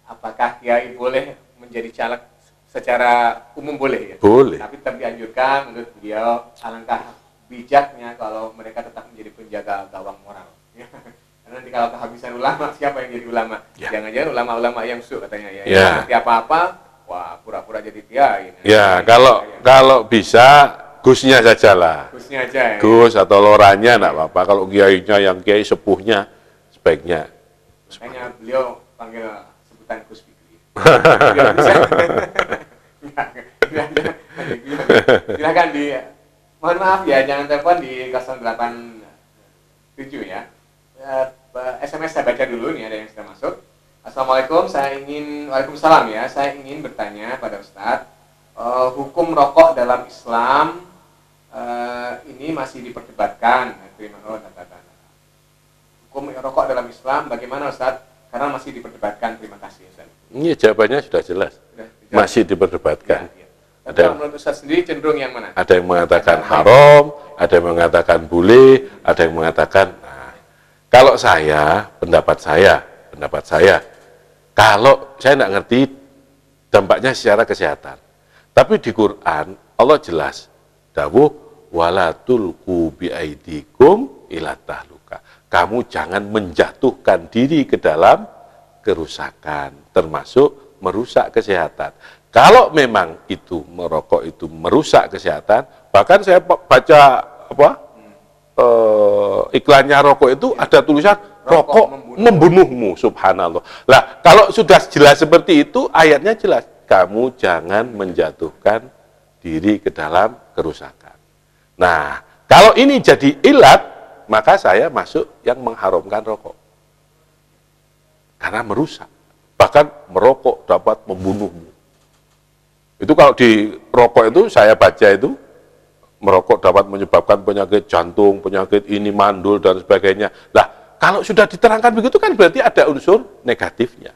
apakah kiai boleh menjadi caleg secara umum, boleh ya? Boleh. Tapi tetap dianjurkan menurut beliau, alangkah bijaknya kalau mereka tetap menjadi penjaga gawang moral. Karena nanti kalau kehabisan ulama, siapa yang jadi ulama? Ya. Jangan-jangan ulama-ulama yang su katanya ya. Ya. Yang ngerti apa-apa, wah pura-pura jadi kiai. Ya, kalau bisa Gusnya sajalah. Gusnya aja ya. Gus atau loranya enggak apa-apa. Kalau kiainya yang kiai sepuhnya, sebaiknya. Makanya beliau panggil sebutan Gus Fikri. Silakan mohon maaf ya, jangan telepon di 087 ya. SMS saya baca dulu nih, ada yang sudah masuk. Assalamualaikum, Waalaikumsalam ya, saya ingin bertanya pada Ustadz, hukum rokok dalam Islam ini masih diperdebatkan. Hukum rokok dalam Islam bagaimana Ustadz? Karena masih diperdebatkan. Terima kasih Ustadz. Ini jawabannya sudah jelas. Masih diperdebatkan. Ya. Tapi menurut Ustadz sendiri cenderung yang mana? Ada yang mengatakan haram, ada yang mengatakan boleh, ada yang mengatakan. Nah, kalau pendapat saya, kalau saya tidak ngerti dampaknya secara kesehatan. Tapi di Quran Allah jelas, dawuh wala tulqu biaidikum ila tahluka. Kamu jangan menjatuhkan diri ke dalam kerusakan, termasuk merusak kesehatan. Kalau memang itu merokok itu merusak kesehatan, bahkan saya baca iklannya rokok itu ada tulisan rokok membunuhmu, subhanallah. Lah, kalau sudah jelas seperti itu, ayatnya jelas, kamu jangan menjatuhkan diri ke dalam kerusakan. Nah, kalau ini jadi ilat, maka saya masuk yang mengharamkan rokok. Karena merusak. Bahkan merokok dapat membunuhmu. Itu kalau di rokok itu, saya baca itu, merokok dapat menyebabkan penyakit jantung, penyakit ini, mandul, dan sebagainya. Lah, kalau sudah diterangkan begitu kan berarti ada unsur negatifnya.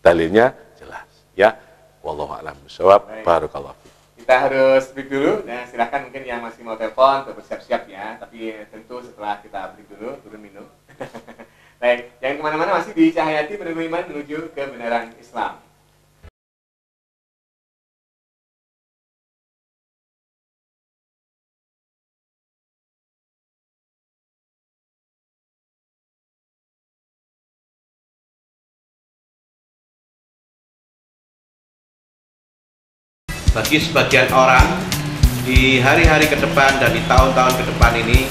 Dalilnya jelas. Ya, wallahu a'lam bishawab. Barakallahu fiik. kita harus break dulu. Nah, silahkan mungkin yang masih mau telepon untuk bersiap-siap ya. Tapi tentu setelah kita break dulu, turun minum. Baik, jangan kemana-mana, masih di Cahayati Penunggu Iman menuju kebenaran Islam. Bagi sebagian orang, di hari-hari ke depan dan di tahun-tahun ke depan ini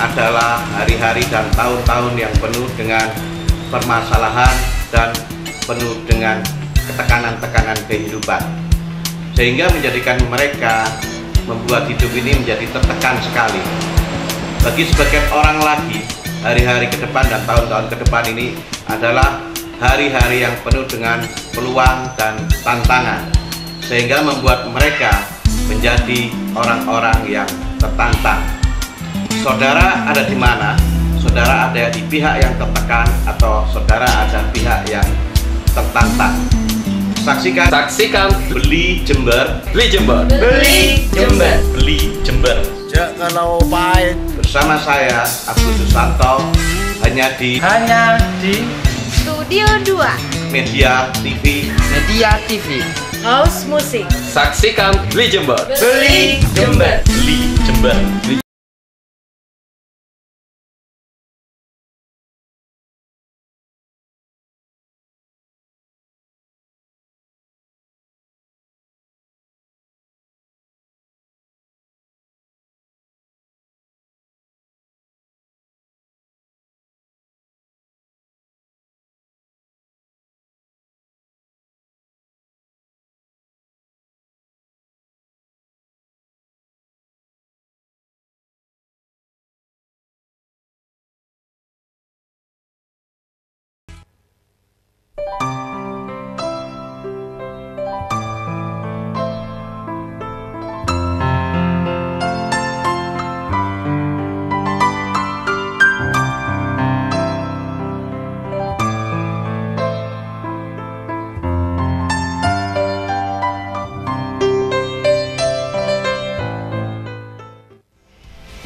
adalah hari-hari dan tahun-tahun yang penuh dengan permasalahan dan penuh dengan ketekanan-tekanan kehidupan, sehingga menjadikan mereka membuat hidup ini menjadi tertekan sekali. Bagi sebagian orang lagi, hari-hari ke depan dan tahun-tahun ke depan ini adalah hari-hari yang penuh dengan peluang dan tantangan, sehingga membuat mereka menjadi orang-orang yang tertantang. Saudara ada di mana? Saudara ada di pihak yang tertekan atau saudara ada pihak yang tertantang? Saksikan Beli Jember, Beli Jember, Beli Jember, Beli Jember. Kalau pahit Bersama saya Agus Susanto, hanya di Studio 2 Media TV. House Musik. saksikan Beli Jember, Beli Jember, Beli Jember.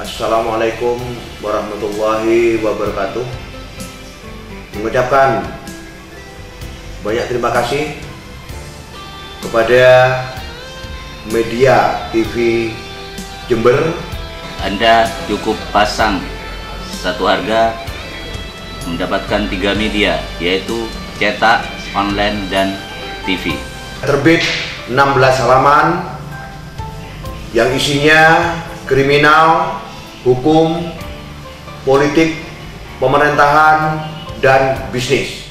Assalamualaikum warahmatullahi wabarakatuh. Mengucapkan banyak terima kasih kepada Media TV Jember. Anda cukup pasang satu harga mendapatkan 3 media, yaitu cetak, online, dan TV. Terbit 16 halaman yang isinya kriminal, hukum, politik, pemerintahan, dan bisnis.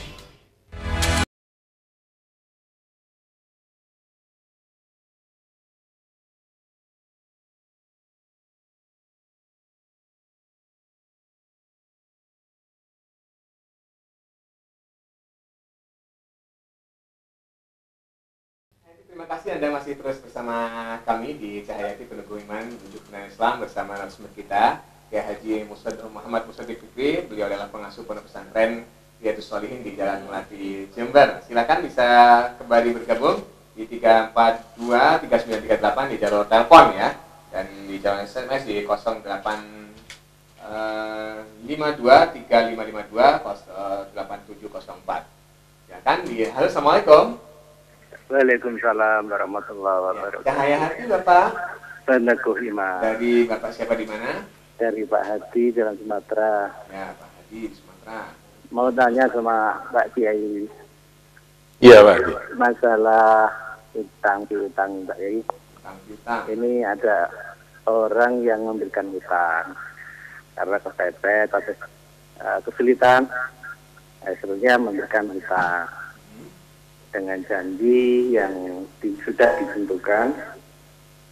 Terima kasih Anda masih terus bersama kami di Cahayati Penunggu Iman menuju kebenaran Islam bersama narasumber kita, Kiai Haji Muhammad Musaddiq Fikri. Beliau adalah pengasuh pondok pesantren Riyadhus Shalihin di Jalan Melati, Jember. Silakan bisa kembali bergabung di 342 3938 di jalur telepon ya, dan di jalur SMS di 0852 3552 8704. Silakan di halo, assalamualaikum. Waalaikumsalam warahmatullahi wabarakatuh. Cahaya Hati Bapak. Penunggu Iman. Dari Bapak siapa di mana? Dari Pak Hadi, Jalan Sumatera. Ya, Pak Hadi di Sumatera. Mau tanya sama Pak Kiai Iya Pak Haji. masalah utang piutang Pak Kiai. Utang. Ini ada orang yang memberikan utang karena kepepet atau kesulitan, akhirnya memberikan utang dengan janji yang sudah ditentukan,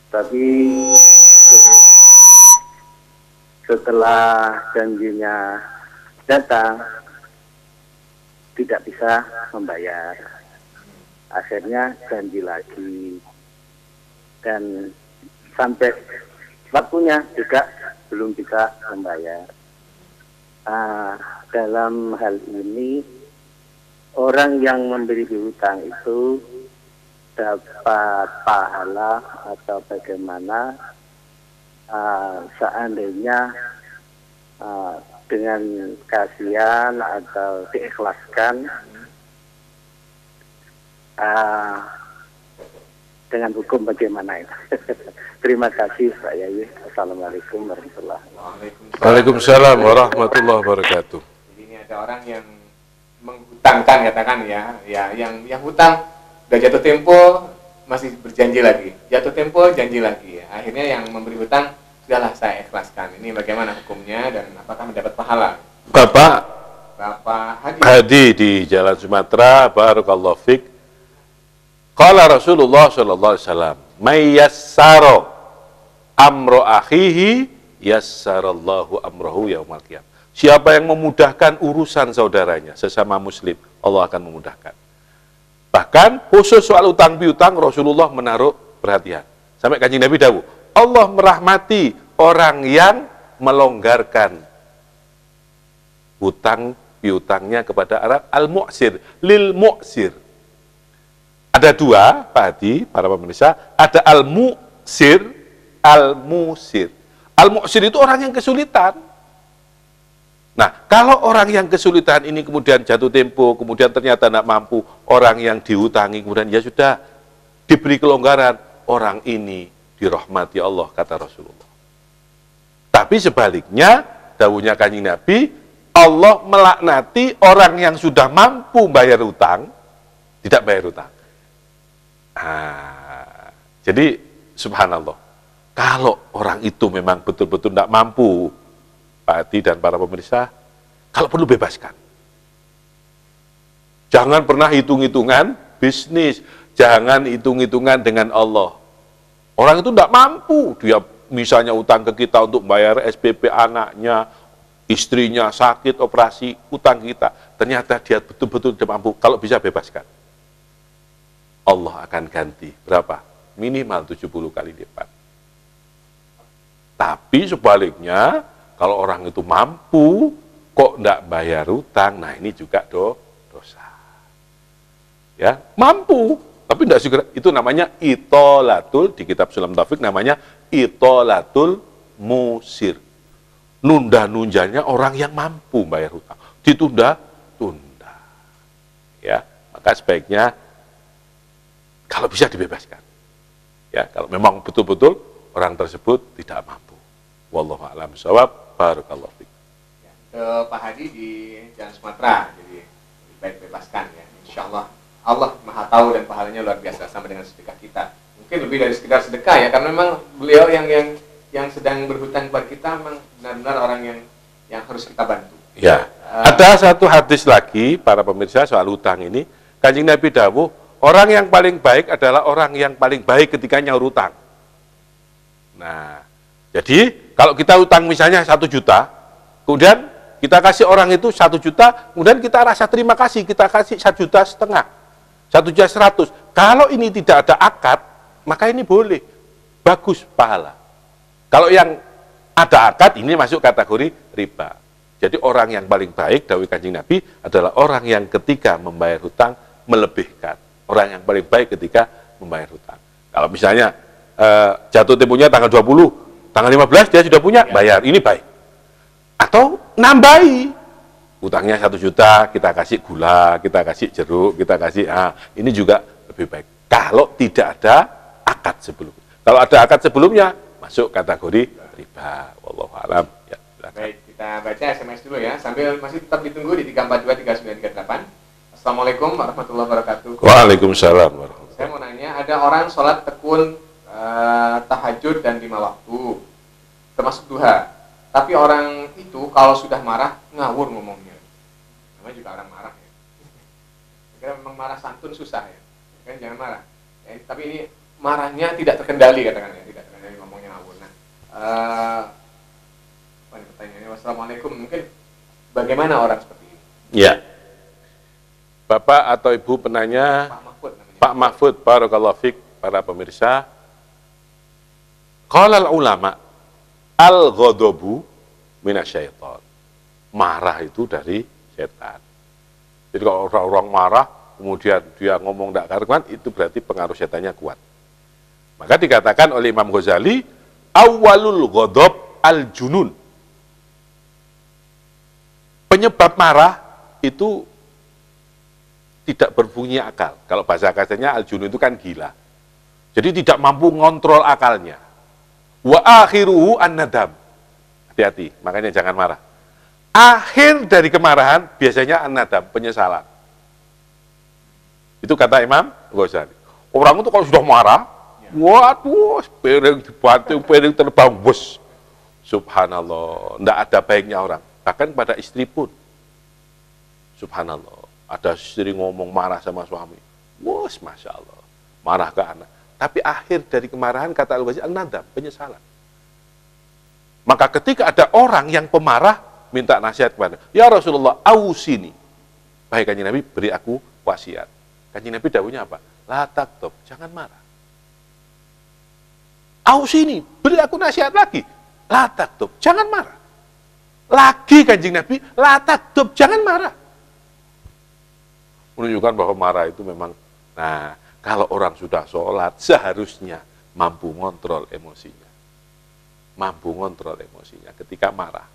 tapi setelah janjinya datang tidak bisa membayar, akhirnya janji lagi dan sampai waktunya juga belum bisa membayar. Dalam hal ini orang yang memberi hutang itu dapat pahala atau bagaimana seandainya dengan kasihan atau diikhlaskan dengan hukum bagaimana itu? Terima kasih Pak Yayi. Assalamualaikum warahmatullahi wabarakatuh. Waalaikumsalam warahmatullahi wabarakatuh. Jadi ini ada orang yang menghutangkan, katakan ya, yang hutang udah jatuh tempo masih berjanji lagi, jatuh tempo janji lagi. Akhirnya yang memberi hutang sudahlah saya ikhlaskan. Ini bagaimana hukumnya dan apakah mendapat pahala? Bapak Hadi. Hadi di Jalan Sumatera, barakallahu fik. Qala Rasulullah sallallahu alaihi wasallam, "May yassara amro akhihi yassarallahu amrohu yaumal qiyamah." Siapa yang memudahkan urusan saudaranya sesama muslim, Allah akan memudahkan. Bahkan khusus soal utang piutang Rasulullah menaruh perhatian. Sampai Kanjeng Nabi dawuh, Allah merahmati orang yang melonggarkan utang piutangnya kepada orang al-mu'sir, lil mu'sir. Ada dua, Pak Hadi, para pemirsa, ada al-mu'sir, al-musir. Al-mu'sir itu orang yang kesulitan. Nah, kalau orang yang kesulitan ini kemudian jatuh tempo, kemudian ternyata tidak mampu, orang yang dihutangi, kemudian ya sudah, diberi kelonggaran, orang ini dirahmati Allah, kata Rasulullah. Tapi sebaliknya, dawuhnya Kanjeng Nabi, Allah melaknati orang yang sudah mampu bayar utang, tidak bayar utang. Jadi subhanallah, kalau orang itu memang betul-betul tidak mampu, Pak Hadi dan para pemirsa, kalau perlu bebaskan. Jangan pernah hitung-hitungan bisnis, jangan hitung-hitungan dengan Allah. Orang itu tidak mampu, dia misalnya utang ke kita untuk bayar SPP anaknya, istrinya sakit, operasi, utang kita. Ternyata dia betul-betul tidak mampu, kalau bisa bebaskan. Allah akan ganti. Berapa? Minimal 70 kali lipat. Tapi sebaliknya, kalau orang itu mampu, kok tidak bayar utang, nah ini juga dosa. Ya, mampu, tapi tidak segera. Itu namanya itolatul, di kitab Sulam Taufik namanya itolatul musir. Nunda-nunjanya orang yang mampu bayar utang. Ditunda-tunda. Ya, maka sebaiknya kalau bisa dibebaskan. Ya, kalau memang betul-betul orang tersebut tidak mampu. Wallahu a'lam bishawab. Barakallahu fiik. Ya, ke Pak Hadi di Jalan Sumatera, jadi lebih baik bebaskan ya. Insyaallah Allah Maha tahu dan pahalanya luar biasa sama dengan sedekah kita. Mungkin lebih dari sekedar sedekah ya, karena memang beliau yang sedang berhutang kepada kita memang benar-benar orang yang harus kita bantu. Ya. Ada satu hadis lagi para pemirsa soal hutang ini. Kanjeng Nabi dawuh, orang yang paling baik adalah orang yang paling baik ketika nyaur hutang. Nah, jadi kalau kita hutang misalnya 1 juta, kemudian kita kasih orang itu 1 juta, kemudian kita rasa terima kasih, kita kasih 1,5 juta, 1,100,000. Kalau ini tidak ada akad, maka ini boleh, bagus pahala. Kalau yang ada akad, ini masuk kategori riba. Jadi orang yang paling baik, dawuh Kanjeng Nabi, adalah orang yang ketika membayar hutang melebihkan. Orang yang paling baik ketika membayar hutang. Kalau misalnya jatuh temponya tanggal 20, tanggal 15 dia sudah punya, bayar, ini baik. Atau nambahi, utangnya 1 juta, kita kasih gula, kita kasih jeruk, kita kasih, ini juga lebih baik. Kalau tidak ada akad sebelumnya. Kalau ada akad sebelumnya, masuk kategori riba. Wallahu a'lam. Ya, baik, kita baca SMS dulu ya, sambil masih tetap ditunggu di 3423938. Assalamualaikum warahmatullahi wabarakatuh. Waalaikumsalam warahmatullahi wabarakatuh. Saya mau nanya, ada orang sholat tekun tahajud dan 5 waktu, termasuk duha. Tapi orang itu kalau sudah marah, ngawur ngomongnya. Namanya juga orang marah ya. Karena memang marah santun susah ya. Kan jangan marah. Ya, tapi ini marahnya tidak terkendali katakan ya, tidak terkendali ngomongnya ngawur. Nah, pertanyaannya, wassalamualaikum. Mungkin bagaimana orang seperti ini? Ya. Bapak atau Ibu penanya, Pak Mahfud namanya. Pak Mahfud, barakallahu fiik, para pemirsa. Qala ulama, al-ghadabu minasyaiton. Marah itu dari setan. Jadi kalau orang marah, kemudian dia ngomong tidak karuan, itu berarti pengaruh setannya kuat. Maka dikatakan oleh Imam Ghazali, awalul ghadab al-junun. Penyebab marah itu tidak berfungsi akal. Kalau bahasa kasarnya al-junun itu kan gila. Jadi tidak mampu ngontrol akalnya. Wa akhiruhu an-nadam. Hati-hati, makanya jangan marah. Akhir dari kemarahan biasanya an-nadam, penyesalan. Itu kata Imam Ghazali. Orang itu kalau sudah marah, waduh, piring dibanting, piring terbang, bos. Subhanallah, tidak ada baiknya orang. Bahkan pada istri pun. Subhanallah, ada istri ngomong marah sama suami. Wos, Masya Allah, marah ke anak. Tapi akhir dari kemarahan, kata Al-Ghazali, an-nadam, penyesalan. Maka ketika ada orang yang pemarah, minta nasihat kepada, ya Rasulullah, ausini. Baik kanjeng Nabi, beri aku wasiat. Kanjeng Nabi dawuhnya apa? La taktub, jangan marah. Ausini, beri aku nasihat lagi. La taktub, jangan marah. Lagi kanjeng Nabi, la taktub, jangan marah. Menunjukkan bahwa marah itu memang, nah, kalau orang sudah sholat, seharusnya mampu ngontrol emosinya. Mampu ngontrol emosinya ketika marah.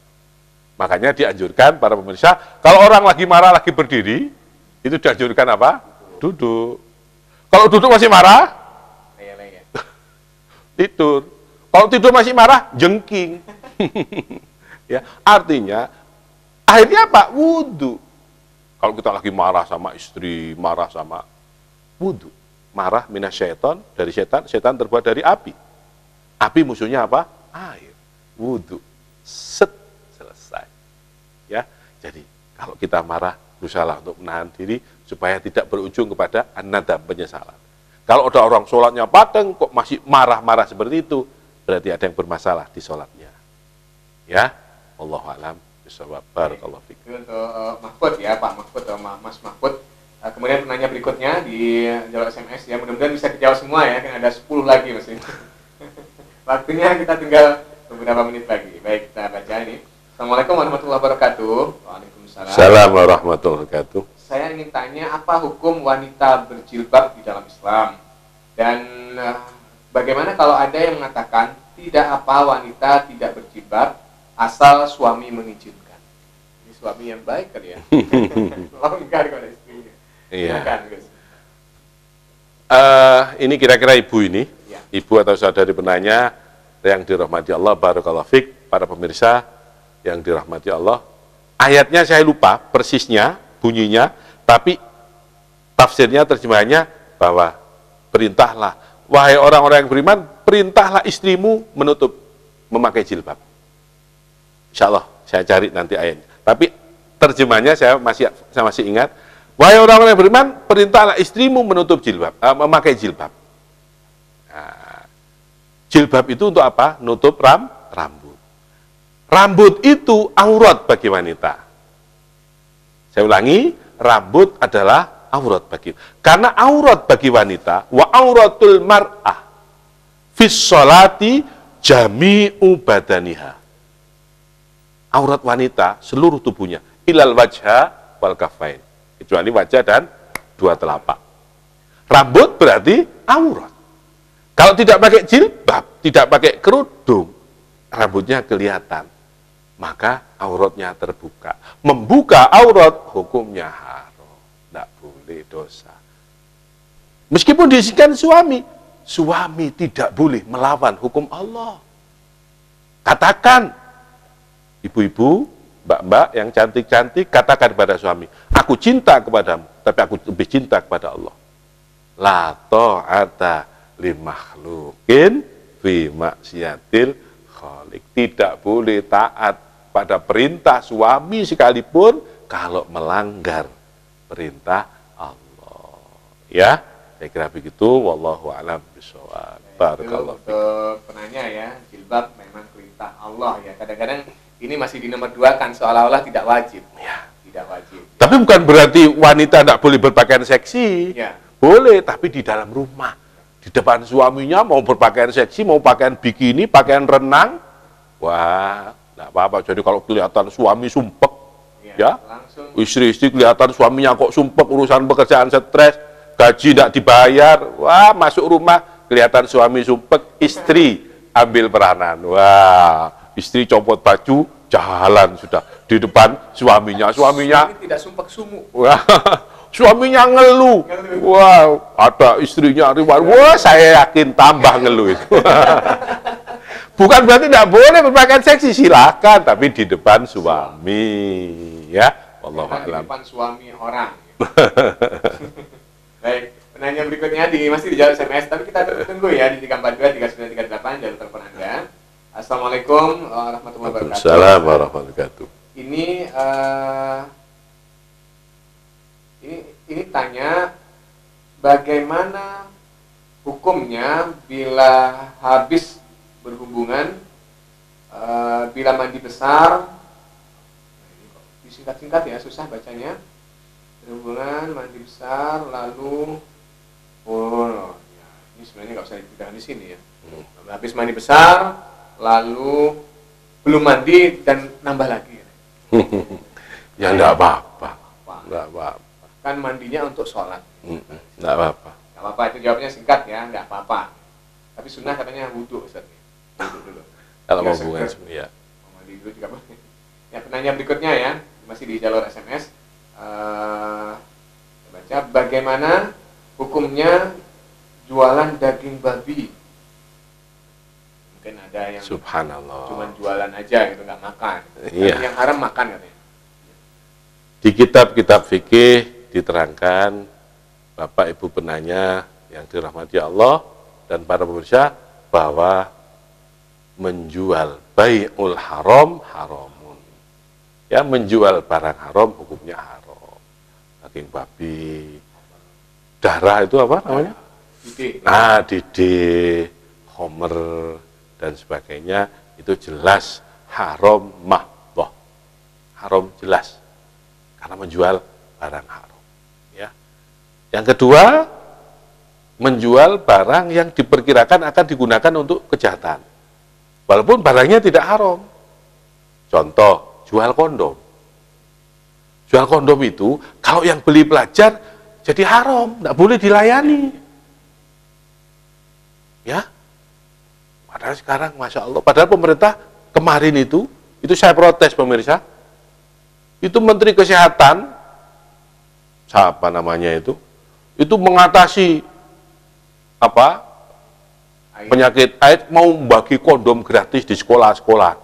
Makanya dianjurkan para pemirsa, kalau orang lagi marah, lagi berdiri, itu dianjurkan apa? Duduk. Kalau duduk masih marah, tidur. Kalau tidur masih marah, jengking. Ya, artinya, akhirnya apa? Wudhu. Kalau kita lagi marah sama istri, marah sama wudhu. Marah minasyaiton, dari setan, setan terbuat dari api. Api musuhnya apa? Air. Wudhu. Set, selesai. Ya, jadi kalau kita marah, berusaha untuk menahan diri supaya tidak berujung kepada an-nadam, penyesalan. Kalau ada orang sholatnya pateng, kok masih marah-marah seperti itu, berarti ada yang bermasalah di sholatnya. Ya, Allahu a'lam bishawab. Barakallahu fiik. Untuk Mahfud ya, Pak Mahfud atau Mas Mahfud. Kemudian penanya berikutnya di jalur SMS ya, mudah-mudahan bisa dijawab semua ya, kan ada 10 lagi Mas. Waktunya kita tinggal beberapa menit lagi. Baik, kita baca ini. Assalamualaikum warahmatullahi wabarakatuh. Waalaikumsalam. Assalamualaikum warahmatullahi wabarakatuh. Saya ingin tanya apa hukum wanita berjilbab di dalam Islam? Dan bagaimana kalau ada yang mengatakan tidak apa wanita tidak berjilbab asal suami mengizinkan? Ini suami yang baik kali ya. Longgar kepada istrinya. Iya. Silakan, Gus. Ini kira-kira ibu ini, Ya. ibu atau saudari penanya yang dirahmati Allah, barakallahu fiik, para pemirsa yang dirahmati Allah. Ayatnya saya lupa persisnya, bunyinya, tapi tafsirnya, terjemahannya bahwa perintahlah, wahai orang-orang yang beriman, perintahlah istrimu memakai jilbab. Insya Allah saya cari nanti ayatnya. Tapi terjemahannya saya masih ingat, wahai orang-orang yang beriman, perintahlah istrimu memakai jilbab. Nah, jilbab itu untuk apa? Nutup rambut. Rambut itu aurat bagi wanita. Saya ulangi, rambut adalah aurat bagi. Karena aurat bagi wanita, wa auratul mar'ah fis sholati jami'u badaniha. Aurat wanita seluruh tubuhnya, ilal wajha wal kafain. Kecuali wajah dan dua telapak. Rambut berarti aurat. Kalau tidak pakai jilbab, tidak pakai kerudung, rambutnya kelihatan. Maka auratnya terbuka. Membuka aurat hukumnya haram. Tidak boleh, dosa. Meskipun diizinkan suami, suami tidak boleh melawan hukum Allah. Katakan, ibu-ibu, mbak-mbak yang cantik-cantik, katakan kepada suami, aku cinta kepadamu, tapi aku lebih cinta kepada Allah. La ta'ata li makhlukin fi maksiatil khaliq. Tidak boleh taat pada perintah suami sekalipun kalau melanggar perintah Allah. Ya, saya kira begitu. Wallahu a'lam bishawab. Barakallahu fiik. Untuk penanya ya, jilbab memang perintah Allah ya. Kadang-kadang ini masih di nomor 2 kan, seolah-olah tidak wajib. Ya, tidak wajib. Tapi bukan berarti wanita tidak boleh berpakaian seksi. Ya. Boleh, tapi di dalam rumah. Di depan suaminya mau berpakaian seksi, mau pakaian bikini, pakaian renang. Wah, tidak apa-apa. Jadi kalau kelihatan suami sumpek, ya, Istri-istri kelihatan suaminya kok sumpek, urusan pekerjaan stres, gaji tidak dibayar. Wah, masuk rumah kelihatan suami sumpek, istri ambil peranan. Wah, istri copot baju, jalan sudah di depan suaminya. Suami tidak sumpek sumuk. Wah, suaminya ngeluh. Wow, ada istrinya riwayat. Wah, saya yakin tambah ngeluh itu. Bukan berarti tidak boleh berpakaian seksi, silakan, tapi di depan suami, ya. Wallahu Di a'lam. depan suami orang. Baik, penanya berikutnya masih dijawab SMS, tapi kita tunggu ya di 342-3938 jalur telepon Anda. Assalamualaikum warahmatullahi wabarakatuh. Assalamualaikum warahmatullahi wabarakatuh. Ini tanya bagaimana hukumnya bila habis berhubungan, bila mandi besar. Singkat-singkat ya, susah bacanya. Berhubungan, mandi besar, lalu ya, ini sebenarnya nggak usah dipegang di sini ya. Habis mandi besar, lalu belum mandi dan nambah lagi. Ya enggak apa-apa. Enggak apa-apa. Kan mandinya untuk sholat. Enggak apa-apa. Nggak apa-apa, itu jawabnya singkat ya, nggak apa-apa. Tapi sunnah katanya wudhu, Ustaz. Wudhu dulu. Kalau mau Nggak hubungan seger. ya. Mau mandi dulu juga boleh. Ya, penanya berikutnya ya, masih di jalur SMS. Baca, bagaimana hukumnya jualan daging babi? Mungkin ada yang Subhanallah. cuma jualan aja gitu, nggak makan. Iya. Tapi yang haram makan katanya. Di kitab-kitab fikih diterangkan, Bapak Ibu penanya yang dirahmati Allah dan para pemirsa, bahwa menjual bai'ul haram haramun. Ya, menjual barang haram hukumnya haram. Daging babi, darah itu apa namanya? Dede, homer dan sebagainya, itu jelas haram mahdoh. Haram jelas. Karena menjual barang haram. Ya. Yang kedua, menjual barang yang diperkirakan akan digunakan untuk kejahatan. Walaupun barangnya tidak haram. Contoh, jual kondom. Jual kondom itu, kalau yang beli pelajar, jadi haram, tidak boleh dilayani. Ya. Padahal sekarang, Masya Allah, padahal pemerintah kemarin itu saya protes pemirsa, itu Menteri Kesehatan, siapa namanya itu mengatasi penyakit AIDS, mau bagi kondom gratis di sekolah-sekolah.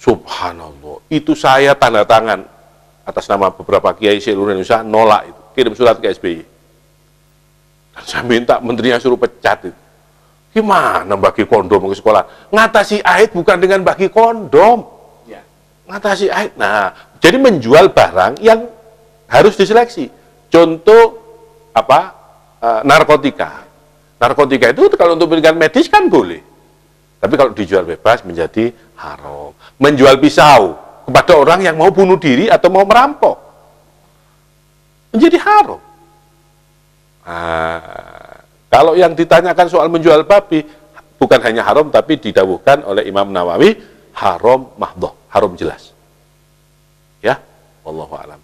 Subhanallah, itu saya tanda tangan atas nama beberapa kiai seluruh Indonesia, nolak itu, kirim surat ke SBY. Dan saya minta menterinya suruh pecat itu. Gimana bagi kondom ke sekolah? Ngatasi AIDS bukan dengan bagi kondom. Ya. Ngatasi AIDS. Nah, jadi menjual barang yang harus diseleksi. Contoh narkotika. Narkotika itu kalau untuk pendidikan medis kan boleh. Tapi kalau dijual bebas menjadi haram. Menjual pisau kepada orang yang mau bunuh diri atau mau merampok menjadi haram. Kalau yang ditanyakan soal menjual babi, bukan hanya haram, tapi didawuhkan oleh Imam Nawawi, haram mahdoh, haram jelas. Ya, wallahu a'lam.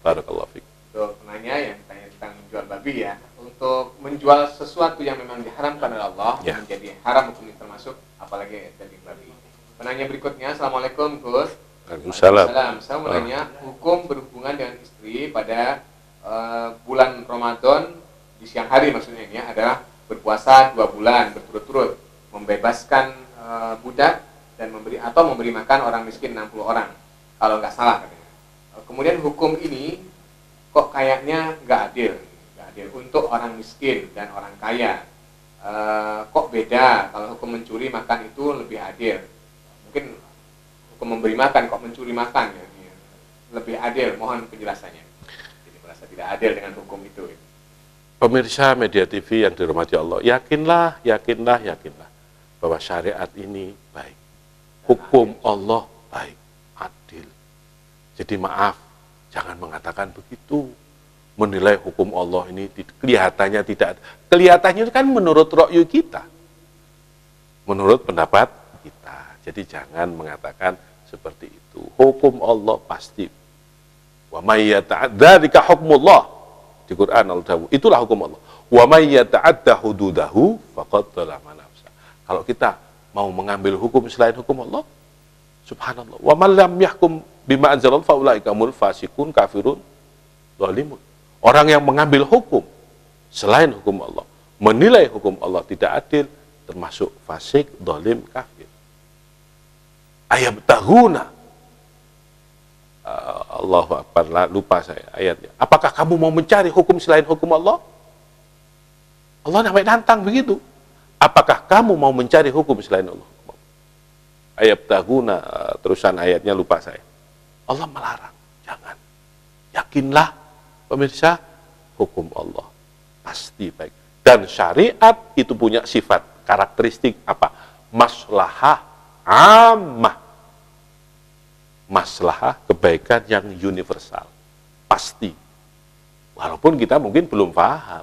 Barakallahu fiik. Untuk penanya yang tanya tentang menjual babi ya, untuk menjual sesuatu yang memang diharamkan oleh Allah, Ya. menjadi haram hukumnya termasuk, apalagi daging babi. Penanya berikutnya, Assalamualaikum Gus. Waalaikumsalam. Saya mau nanya, hukum berhubungan dengan istri pada bulan Ramadan di siang hari maksudnya ini ya, adalah berpuasa 2 bulan berturut-turut, membebaskan budak dan memberi makan orang miskin 60 orang kalau nggak salah katanya. Kemudian hukum ini kok kayaknya nggak adil untuk orang miskin dan orang kaya. Kok beda kalau hukum mencuri makan itu lebih adil? Mungkin hukum memberi makan kok mencuri makan ya, lebih adil, mohon penjelasannya. Jadi merasa tidak adil dengan hukum itu. Pemirsa media TV yang dirahmati Allah, yakinlah bahwa syariat ini baik. Hukum Allah baik, adil. Jadi maaf, jangan mengatakan begitu. Menilai hukum Allah ini kelihatannya tidak. Kelihatannya itu kan menurut ra'yu kita. Menurut pendapat kita. Jadi jangan mengatakan seperti itu. Hukum Allah pasti Wa may yata'adzalika hukmullah. Di Quran Allah, itulah hukum Allah. Wa may yata'adda hududahu faqad dzalama nafsa. Kalau kita mau mengambil hukum selain hukum Allah, subhanallah. Wa man lam yahkum bima anzalallahu fa ulaika humul fasiqun kafirun zalimun. Orang yang mengambil hukum selain hukum Allah, menilai hukum Allah tidak adil, termasuk fasik, zalim, kafir. Ayabtaguna, Allahu Akbar, lupa saya ayatnya. Apakah kamu mau mencari hukum selain hukum Allah? Allah namanya nantang begitu. Apakah kamu mau mencari hukum selain Allah? Ayabtaguna, terusan ayatnya lupa saya. Allah melarang, jangan. Yakinlah pemirsa, hukum Allah pasti baik. Dan syariat itu punya sifat, karakteristik apa? Maslahah ammah. Maslahah kebaikan yang universal. Pasti. Walaupun kita mungkin belum paham.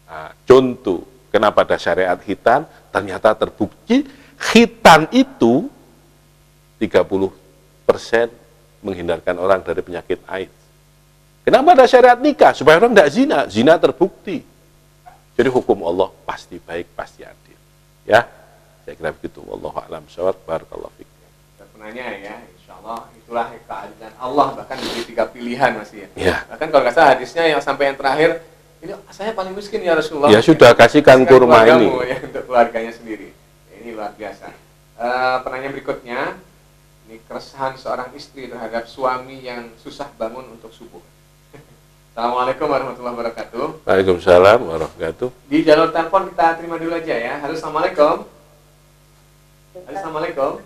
Nah, contoh, kenapa ada syariat khitan? Ternyata terbukti khitan itu 30% menghindarkan orang dari penyakit AIDS. Kenapa ada syariat nikah? Supaya orang tidak zina. Zina terbukti. Jadi hukum Allah pasti baik, pasti adil. Ya, saya kira begitu. Wallahu a'lam bishawab. Barakallahu fiik. Penanya ya, insya Allah itulah keadilan Allah, bahkan diberi 3 pilihan masih ya. Ya. Bahkan kalau nggak salah hadisnya yang sampai yang terakhir, ini saya paling miskin ya Rasulullah. Ya sudah, kasihkan kurma ini. Ya, untuk keluarganya sendiri. Ini luar biasa. Penanya berikutnya, ini keresahan seorang istri terhadap suami yang susah bangun untuk subuh. Assalamualaikum warahmatullahi wabarakatuh. Waalaikumsalam warahmatullahi. Di jalur telepon kita terima dulu aja ya. Halo, assalamualaikum. Halo, assalamualaikum.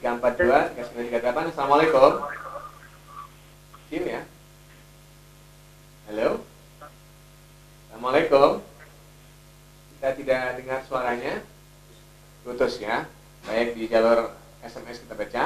342 3938. Assalamualaikum. Sim ya. Halo. Assalamualaikum. Kita tidak dengar suaranya. Putus ya. Baik, di jalur SMS kita baca.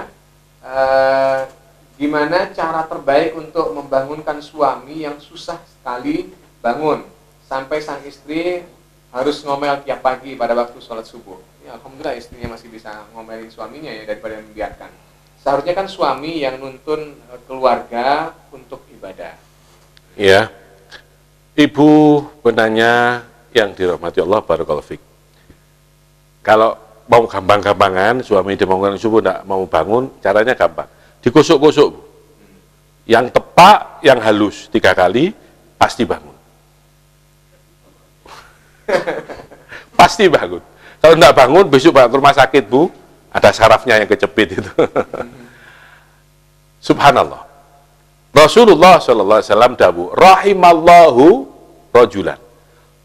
Gimana cara terbaik untuk membangunkan suami yang susah sekali bangun sampai sang istri harus ngomel tiap pagi pada waktu sholat subuh? Ya, alhamdulillah istrinya masih bisa ngomelin suaminya ya, daripada membiarkan. Seharusnya kan suami yang nuntun keluarga untuk ibadah. Ya, ibu penanya yang dirahmati Allah, barakallahu fiik. Kalau mau gampang-gampangan, suami dibangunkan subuh tidak mau bangun, caranya gampang. Dikusuk-kusuk. Yang tepak, yang halus 3 kali, pasti bangun. Pasti bangun. Kalau tidak bangun, besok ke rumah sakit, Bu. Ada sarafnya yang kecepit itu. Subhanallah. Rasulullah SAW dawu, rahimallahu rajulan.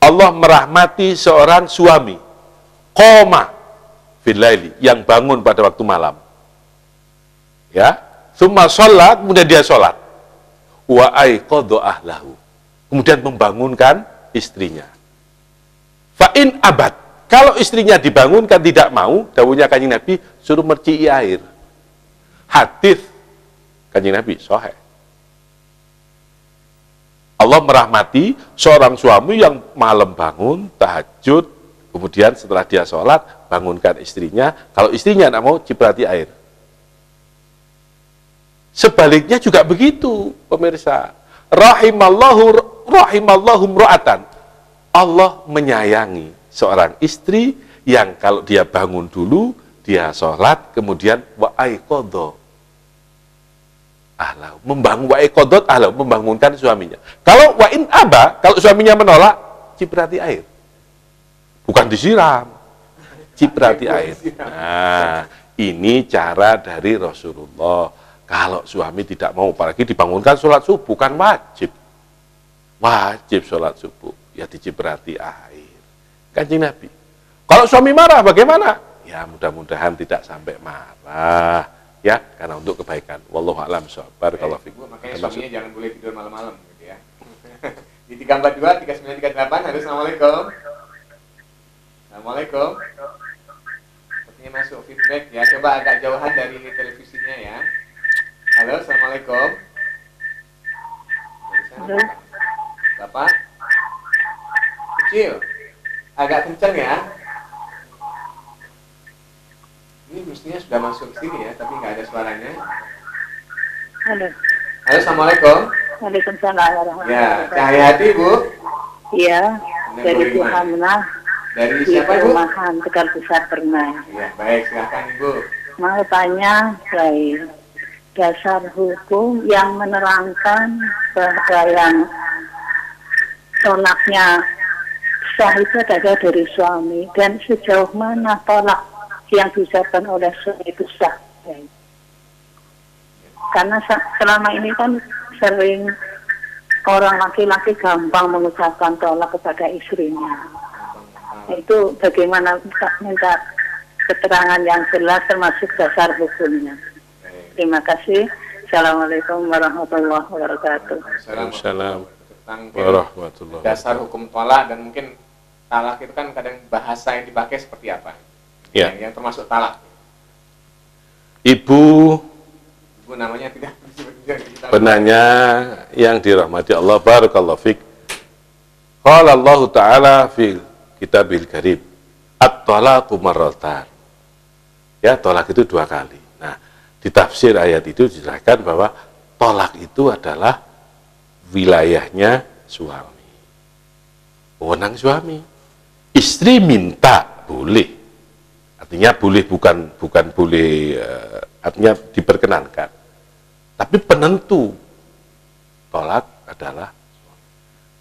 Allah merahmati seorang suami. Qoma filaili, yang bangun pada waktu malam. Ya, summa sholat, kemudian dia sholat. Wa aiqadha ahlahu, kemudian membangunkan istrinya. Fa'in abad, kalau istrinya dibangunkan tidak mau, dawuhnya Kanjeng Nabi, suruh merci'i air. Hadis Kanjeng Nabi sahih. Allah merahmati seorang suami yang malam bangun, tahajud, kemudian setelah dia sholat, bangunkan istrinya. Kalau istrinya tidak mau, ciprati air. Sebaliknya juga begitu, pemirsa. Rahimallahu mra'atan. Allah menyayangi seorang istri yang kalau dia bangun dulu, dia sholat, kemudian wa'aiqadha ahlahu, membangunkan suaminya. Kalau wa'in aba, kalau suaminya menolak, ciprati air. Bukan disiram, ciprati air. Nah, ini cara dari Rasulullah. Kalau suami tidak mau, apalagi dibangunkan sholat subuh, bukan wajib. Wajib sholat subuh, ya diciprati air. Kanjeng Nabi. Kalau suami marah bagaimana? Ya mudah-mudahan tidak sampai marah, ya, karena untuk kebaikan. Wallahu a'lam bishawab. Barakallahu fiik. Makanya suaminya jangan boleh tidur malam-malam gitu ya. Di 342 3938. Halo, assalamualaikum. Assalamualaikum. Sepertinya masuk feedback ya. Coba agak jauhan dari televisinya ya. Halo, assalamualaikum. Halo. Bapak kecil, agak kencang ya. Ini mestinya sudah masuk ke sini ya, tapi nggak ada suaranya. Halo. Halo, Assalamualaikum. Waalaikumsalam warahmatullahi Ya, wabarakatuh. Cahaya Hati, Bu. Iya, Dari dari mana? Bu Hamnah Dari di siapa, Bu? perumahan Tegal Pusat Permai. Ya, baik, silahkan Ibu. Mau tanya, baik, dasar hukum yang menerangkan bahwa yang tolaknya sah itu adalah dari suami, dan sejauh mana tolak yang diucapkan oleh suami itu sah. Baik. Karena selama ini kan sering orang laki-laki gampang mengucapkan tolak kepada istrinya. Itu bagaimana, minta keterangan yang jelas termasuk dasar hukumnya. Terima kasih. Assalamualaikum warahmatullahi wabarakatuh. Waalaikumsalam Tentang warahmatullahi dasar hukum tolak, dan mungkin talak itu kan kadang bahasa yang dipakai seperti apa? Ya. Yang termasuk talak. Ibu Ibu namanya tidak penanya yang dirahmati Allah, barakallahu fik. Qala Allah Ta'ala fi kitabil karim, at-talaqu marratan. Ya, tolak itu 2 kali. Nah, di tafsir ayat itu dijelaskan bahwa tolak itu adalah wilayahnya suami. Wewenang suami. Istri minta boleh. Artinya boleh bukan boleh, artinya diperkenankan. Tapi penentu tolak adalah suami.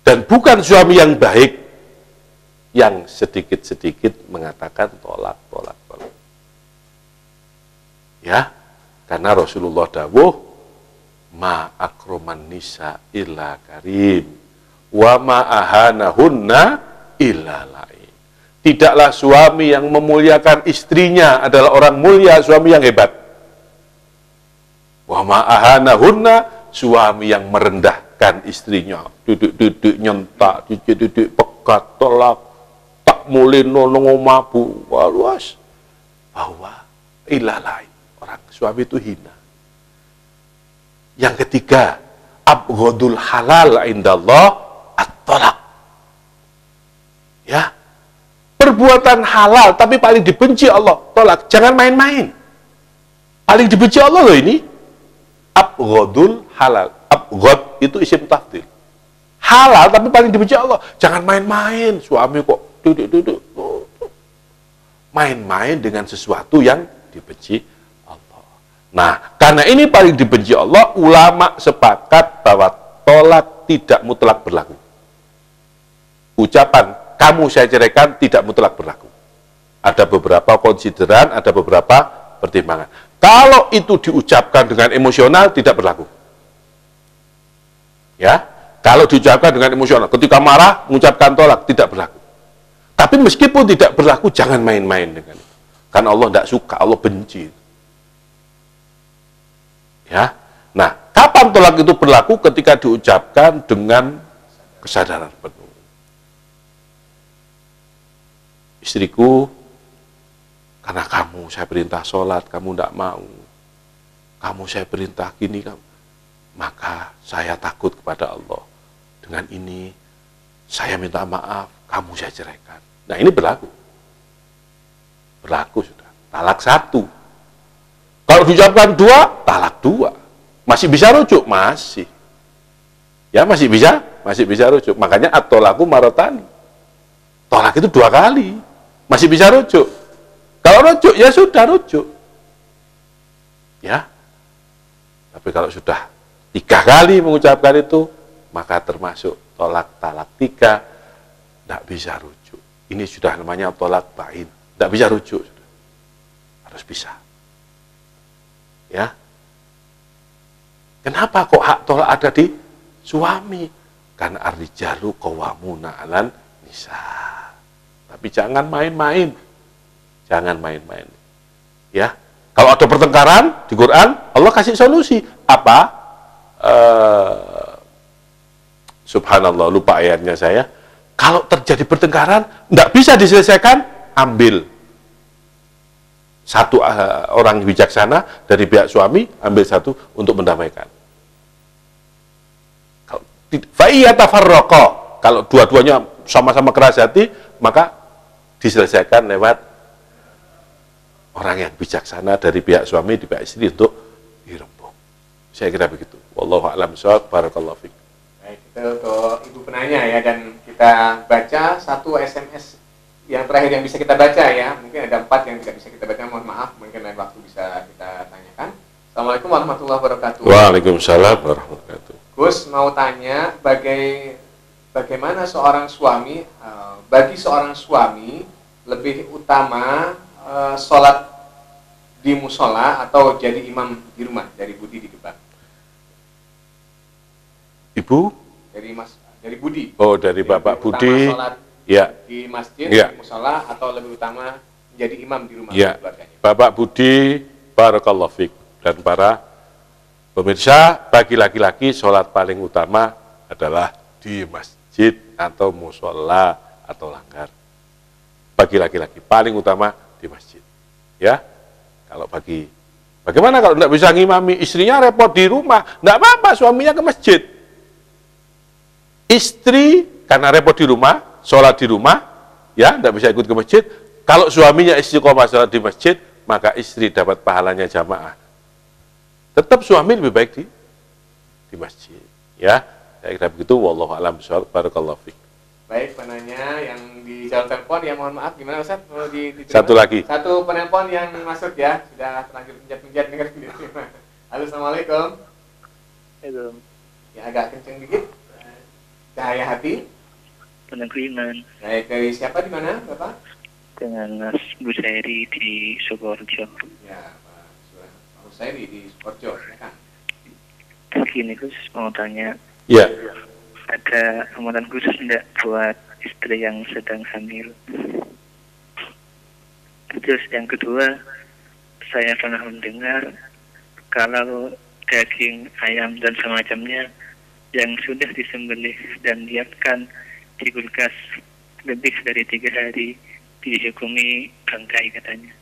Dan bukan suami yang baik yang sedikit-sedikit mengatakan tolak. Ya, karena Rasulullah dawuh, ma akroman nisa illa karim, wa ma ahanahunna illa lain. Tidaklah suami yang memuliakan istrinya adalah orang mulia, suami yang hebat. Wa ma ahanahunna, suami yang merendahkan istrinya, duduk nyentak, duduk pekat, tolak, tak mulino nongomabu, waluas, bahwa illa lain. Orang suami itu hina. Yang ketiga, abghadul halal indallah at-talaq. Ya. Perbuatan halal tapi paling dibenci Allah, tolak. Jangan main-main. Paling dibenci Allah loh ini. Abghadul halal. Abghad itu isim tafdhil. Halal tapi paling dibenci Allah. Jangan main-main. Suami kok duduk. Main-main dengan sesuatu yang dibenci. Nah, karena ini paling dibenci Allah, ulama sepakat bahwa tolak tidak mutlak berlaku. Ucapan, kamu saya ceraikan, tidak mutlak berlaku. Ada beberapa konsideran, ada beberapa pertimbangan. Kalau itu diucapkan dengan emosional, tidak berlaku. Ya, kalau diucapkan dengan emosional, ketika marah, mengucapkan tolak, tidak berlaku. Tapi meskipun tidak berlaku, jangan main-main dengan itu. Karena Allah tidak suka, Allah benci. Ya, nah, kapan tolak itu berlaku? Ketika diucapkan dengan kesadaran penuh. Istriku, karena kamu saya perintah sholat, kamu tidak mau. Kamu saya perintah gini, maka saya takut kepada Allah. Dengan ini, saya minta maaf, kamu saya ceraikan. Nah, ini berlaku. Berlaku sudah. Talak 1. Kalau diucapkan 2, talak 2. Masih bisa rujuk? Masih. Ya, masih bisa rujuk. Makanya at-tolaqu marratan. Tolak itu 2 kali. Masih bisa rujuk. Kalau rujuk, ya sudah rujuk. Ya. Tapi kalau sudah 3 kali mengucapkan itu, maka termasuk tolak talak 3, tidak bisa rujuk. Ini sudah namanya tolak bain. Tidak bisa rujuk. Harus bisa. Ya, kenapa kok hak tolak ada di suami? Karena ar-rijalu qawwamuna 'alan nisa. Tapi jangan main-main. Jangan main-main. Ya, kalau ada pertengkaran di Quran, Allah kasih solusi. Apa? Subhanallah, lupa ayatnya saya. Kalau terjadi pertengkaran, tidak bisa diselesaikan, ambil satu orang bijaksana dari pihak suami, ambil satu untuk mendamaikan. Kalau dua-duanya sama-sama keras hati, maka diselesaikan lewat orang yang bijaksana dari pihak suami, di pihak istri untuk dirembuk. Saya kira begitu. Wallahu a'lam bishawab. Barakallahu fiik. Baik, itu untuk Ibu penanya ya, dan kita baca satu SMS yang terakhir yang bisa kita baca ya. Mungkin ada 4 yang tidak bisa kita baca, mohon maaf, mungkin lain waktu bisa kita tanyakan. Assalamualaikum warahmatullahi wabarakatuh. Waalaikumsalam warahmatullahi wabarakatuh. Gus mau tanya bagaimana seorang suami, bagi seorang suami lebih utama sholat di musola atau jadi imam di rumah, dari Budi di Gebang. Ibu? Dari Budi. Oh, dari Bapak Budi. Sholat Ya. di masjid, Ya. di musola, atau lebih utama menjadi imam di rumah Ya. keluarganya. Bapak Budi, barakallahu fiik. Dan para pemirsa, bagi laki-laki sholat paling utama adalah di masjid atau musola atau langgar. Bagi laki-laki paling utama di masjid. Ya, kalau bagaimana kalau tidak bisa ngimami, istrinya repot di rumah, tidak apa-apa, suaminya ke masjid. Istri karena repot di rumah, sholat di rumah, ya tidak bisa ikut ke masjid. Kalau suaminya istiqomah sholat di masjid, maka istri dapat pahalanya jamaah. Tetap suami lebih baik di masjid. Ya, saya kira begitu. Wallahu a'lam bishawab. Barakallahu fiik. Baik, penanya yang di jalur telepon ya, mohon maaf, gimana Ustaz? Mau diterima? Satu lagi. Satu penelpon yang masuk ya, sudah terlanjur penjat-penjat dengar sendiri. Halo, assalamualaikum. Halo, Ya agak kenceng dikit. Cahaya hati. penerimaan Baik, dari siapa, di mana Bapak? dengan Mas Busairi di Sukoharjo. Ya, Pak Husairi di Sukoharjo, silakan. Gini Gus, mau tanya, Ya. ada amalan khusus enggak buat istri yang sedang hamil? Terus yang kedua, saya pernah mendengar kalau daging ayam dan semacamnya yang sudah disembelih dan diamkan di kulkas lebih dari 3 hari dihukumi bangkai katanya.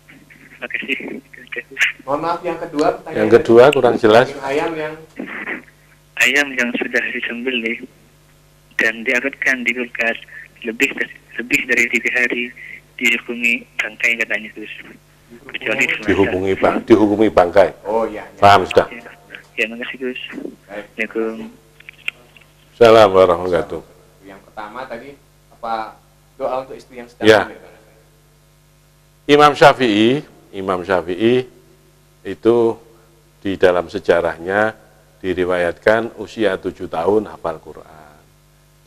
Terima kasih. Mohon maaf, yang kedua pertanyaan. Yang kedua kurang jelas. Daging Ayam yang sudah disembelih dan diawetkan di kulkas lebih dari 3 hari dihukumi bangkai katanya Gus. Kecuali Dihukumi bangkai. Oh iya. Paham sudah. Ya, makasih Gus. Assalamualaikum. Assalamualaikum warahmatullahi wabarakatuh. Yang pertama tadi apa, doa untuk istri yang sedang Ya. hamil? Imam Syafi'i itu di dalam sejarahnya diriwayatkan usia 7 tahun hafal Quran.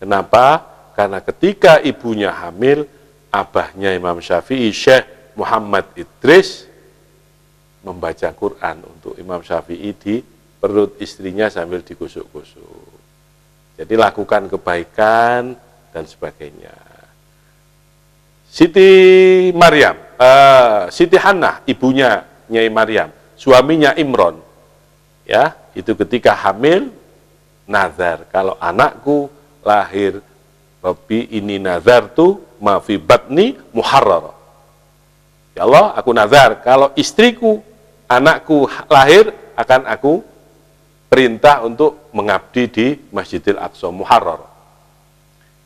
Kenapa? Karena ketika ibunya hamil, abahnya Imam Syafi'i, Syekh Muhammad Idris, membaca Quran untuk Imam Syafi'i di perut istrinya sambil dikusuk-kusuk. Jadi lakukan kebaikan dan sebagainya. Siti Hannah, ibunya Nyai Maryam, suaminya Imron, ya, itu ketika hamil nazar, kalau anakku lahir, Rabbi ini nazar tu ma fi batni muharrar. Ya Allah, aku nazar kalau istriku, anakku lahir, akan aku perintah untuk mengabdi di Masjidil Aqsa Muharrar.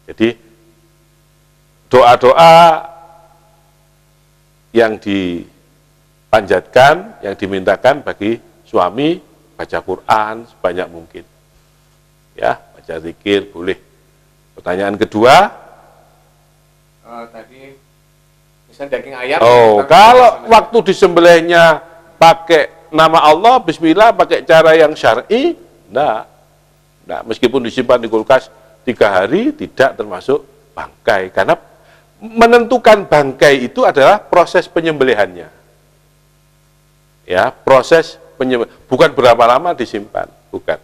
Jadi doa-doa yang dipanjatkan, yang dimintakan bagi suami, baca Quran sebanyak mungkin. Ya, baca zikir boleh. Pertanyaan kedua, tadi misalnya daging ayam. kalau waktu disembelihnya pakai nama Allah, bismillah, pakai cara yang syar'i, enggak. Meskipun disimpan di kulkas 3 hari, tidak termasuk bangkai. Karena menentukan bangkai itu adalah proses penyembelihannya. Ya, proses penyembelihan, bukan berapa lama disimpan, bukan.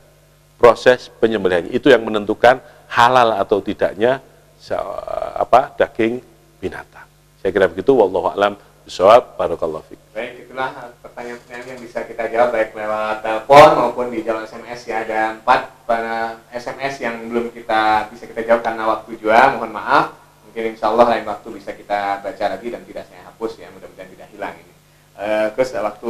Proses penyembelihannya itu yang menentukan halal atau tidaknya daging binatang. Saya kira begitu. Wallahu a'lam bishawab. Barakallahu fiik. Baik, itulah pertanyaan-pertanyaan yang bisa kita jawab baik lewat telepon maupun di jalur SMS ya. Ada 4 SMS yang belum bisa kita jawab karena waktu juga, mohon maaf. Mungkin insya Allah lain waktu bisa kita baca lagi dan tidak saya hapus ya, mudah-mudahan tidak hilang ini. Terus waktu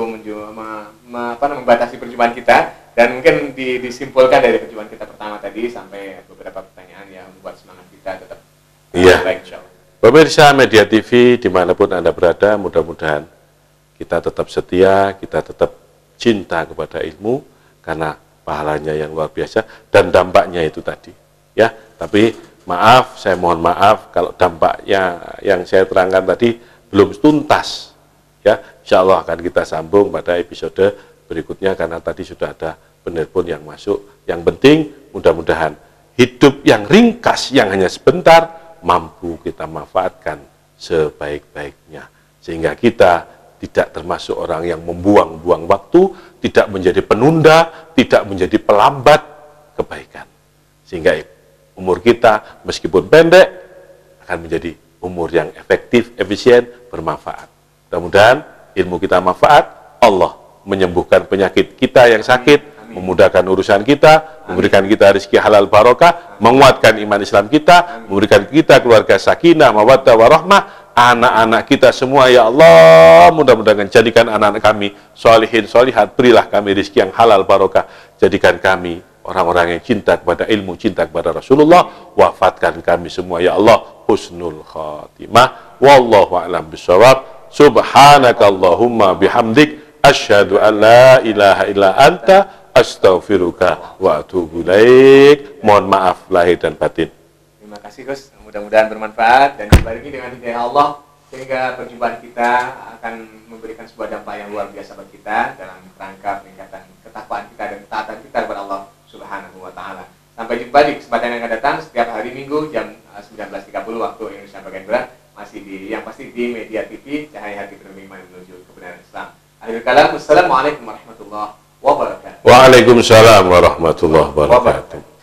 membatasi perjumpaan kita, dan mungkin disimpulkan dari perjumpaan kita pertama tadi sampai beberapa pertanyaan yang membuat semangat kita tetap baik insya Allah. Pemirsa Media TV dimanapun Anda berada, mudah-mudahan kita tetap setia, kita tetap cinta kepada ilmu, karena pahalanya yang luar biasa dan dampaknya itu tadi. Ya, tapi maaf, saya mohon maaf kalau dampaknya yang saya terangkan tadi belum tuntas. Ya, insya Allah akan kita sambung pada episode berikutnya karena tadi sudah ada penelpon yang masuk. Yang penting mudah-mudahan hidup yang ringkas yang hanya sebentar mampu kita manfaatkan sebaik-baiknya sehingga kita tidak termasuk orang yang membuang-buang waktu, tidak menjadi penunda, tidak menjadi pelambat kebaikan. Sehingga umur kita meskipun pendek akan menjadi umur yang efektif, efisien, bermanfaat. Mudah-mudahan ilmu kita manfaat, Allah menyembuhkan penyakit kita yang sakit, memudahkan urusan kita, memberikan kita rezeki halal barokah, menguatkan iman Islam kita, memberikan kita keluarga sakinah, mawaddah warahmah, anak-anak kita semua ya Allah, mudah-mudahan jadikan anak-anak kami sholihin, sholihat, berilah kami rezeki yang halal barokah, jadikan kami orang-orang yang cinta kepada ilmu, cinta kepada Rasulullah, wafatkan kami semua ya Allah husnul khatimah, wallahu a'lam bishawab. Subhanakallahumma bihamdik asyhadu an la ilaha illa anta astaghfiruka wa atubu ilaik. Mohon maaf lahir dan batin. Terima kasih Gus, mudah-mudahan bermanfaat dan dibarengi dengan hidayah Allah sehingga perjumpaan kita akan memberikan sebuah dampak yang luar biasa bagi kita dalam rangka peningkatan ketakwaan kita dan ketaatan kita kepada Allah Subhanahu wa taala. Sampai jumpa di kesempatan yang akan datang setiap hari Minggu jam 19.30 waktu Indonesia bagian barat, masih di yang pasti di Media TV Cahaya Hati Penuh Iman menuju kebenaran Islam. Akhirul kalam, wassalamualaikum warahmatullahi wabarakatuh. Waalaikumsalam warahmatullahi wabarakatuh.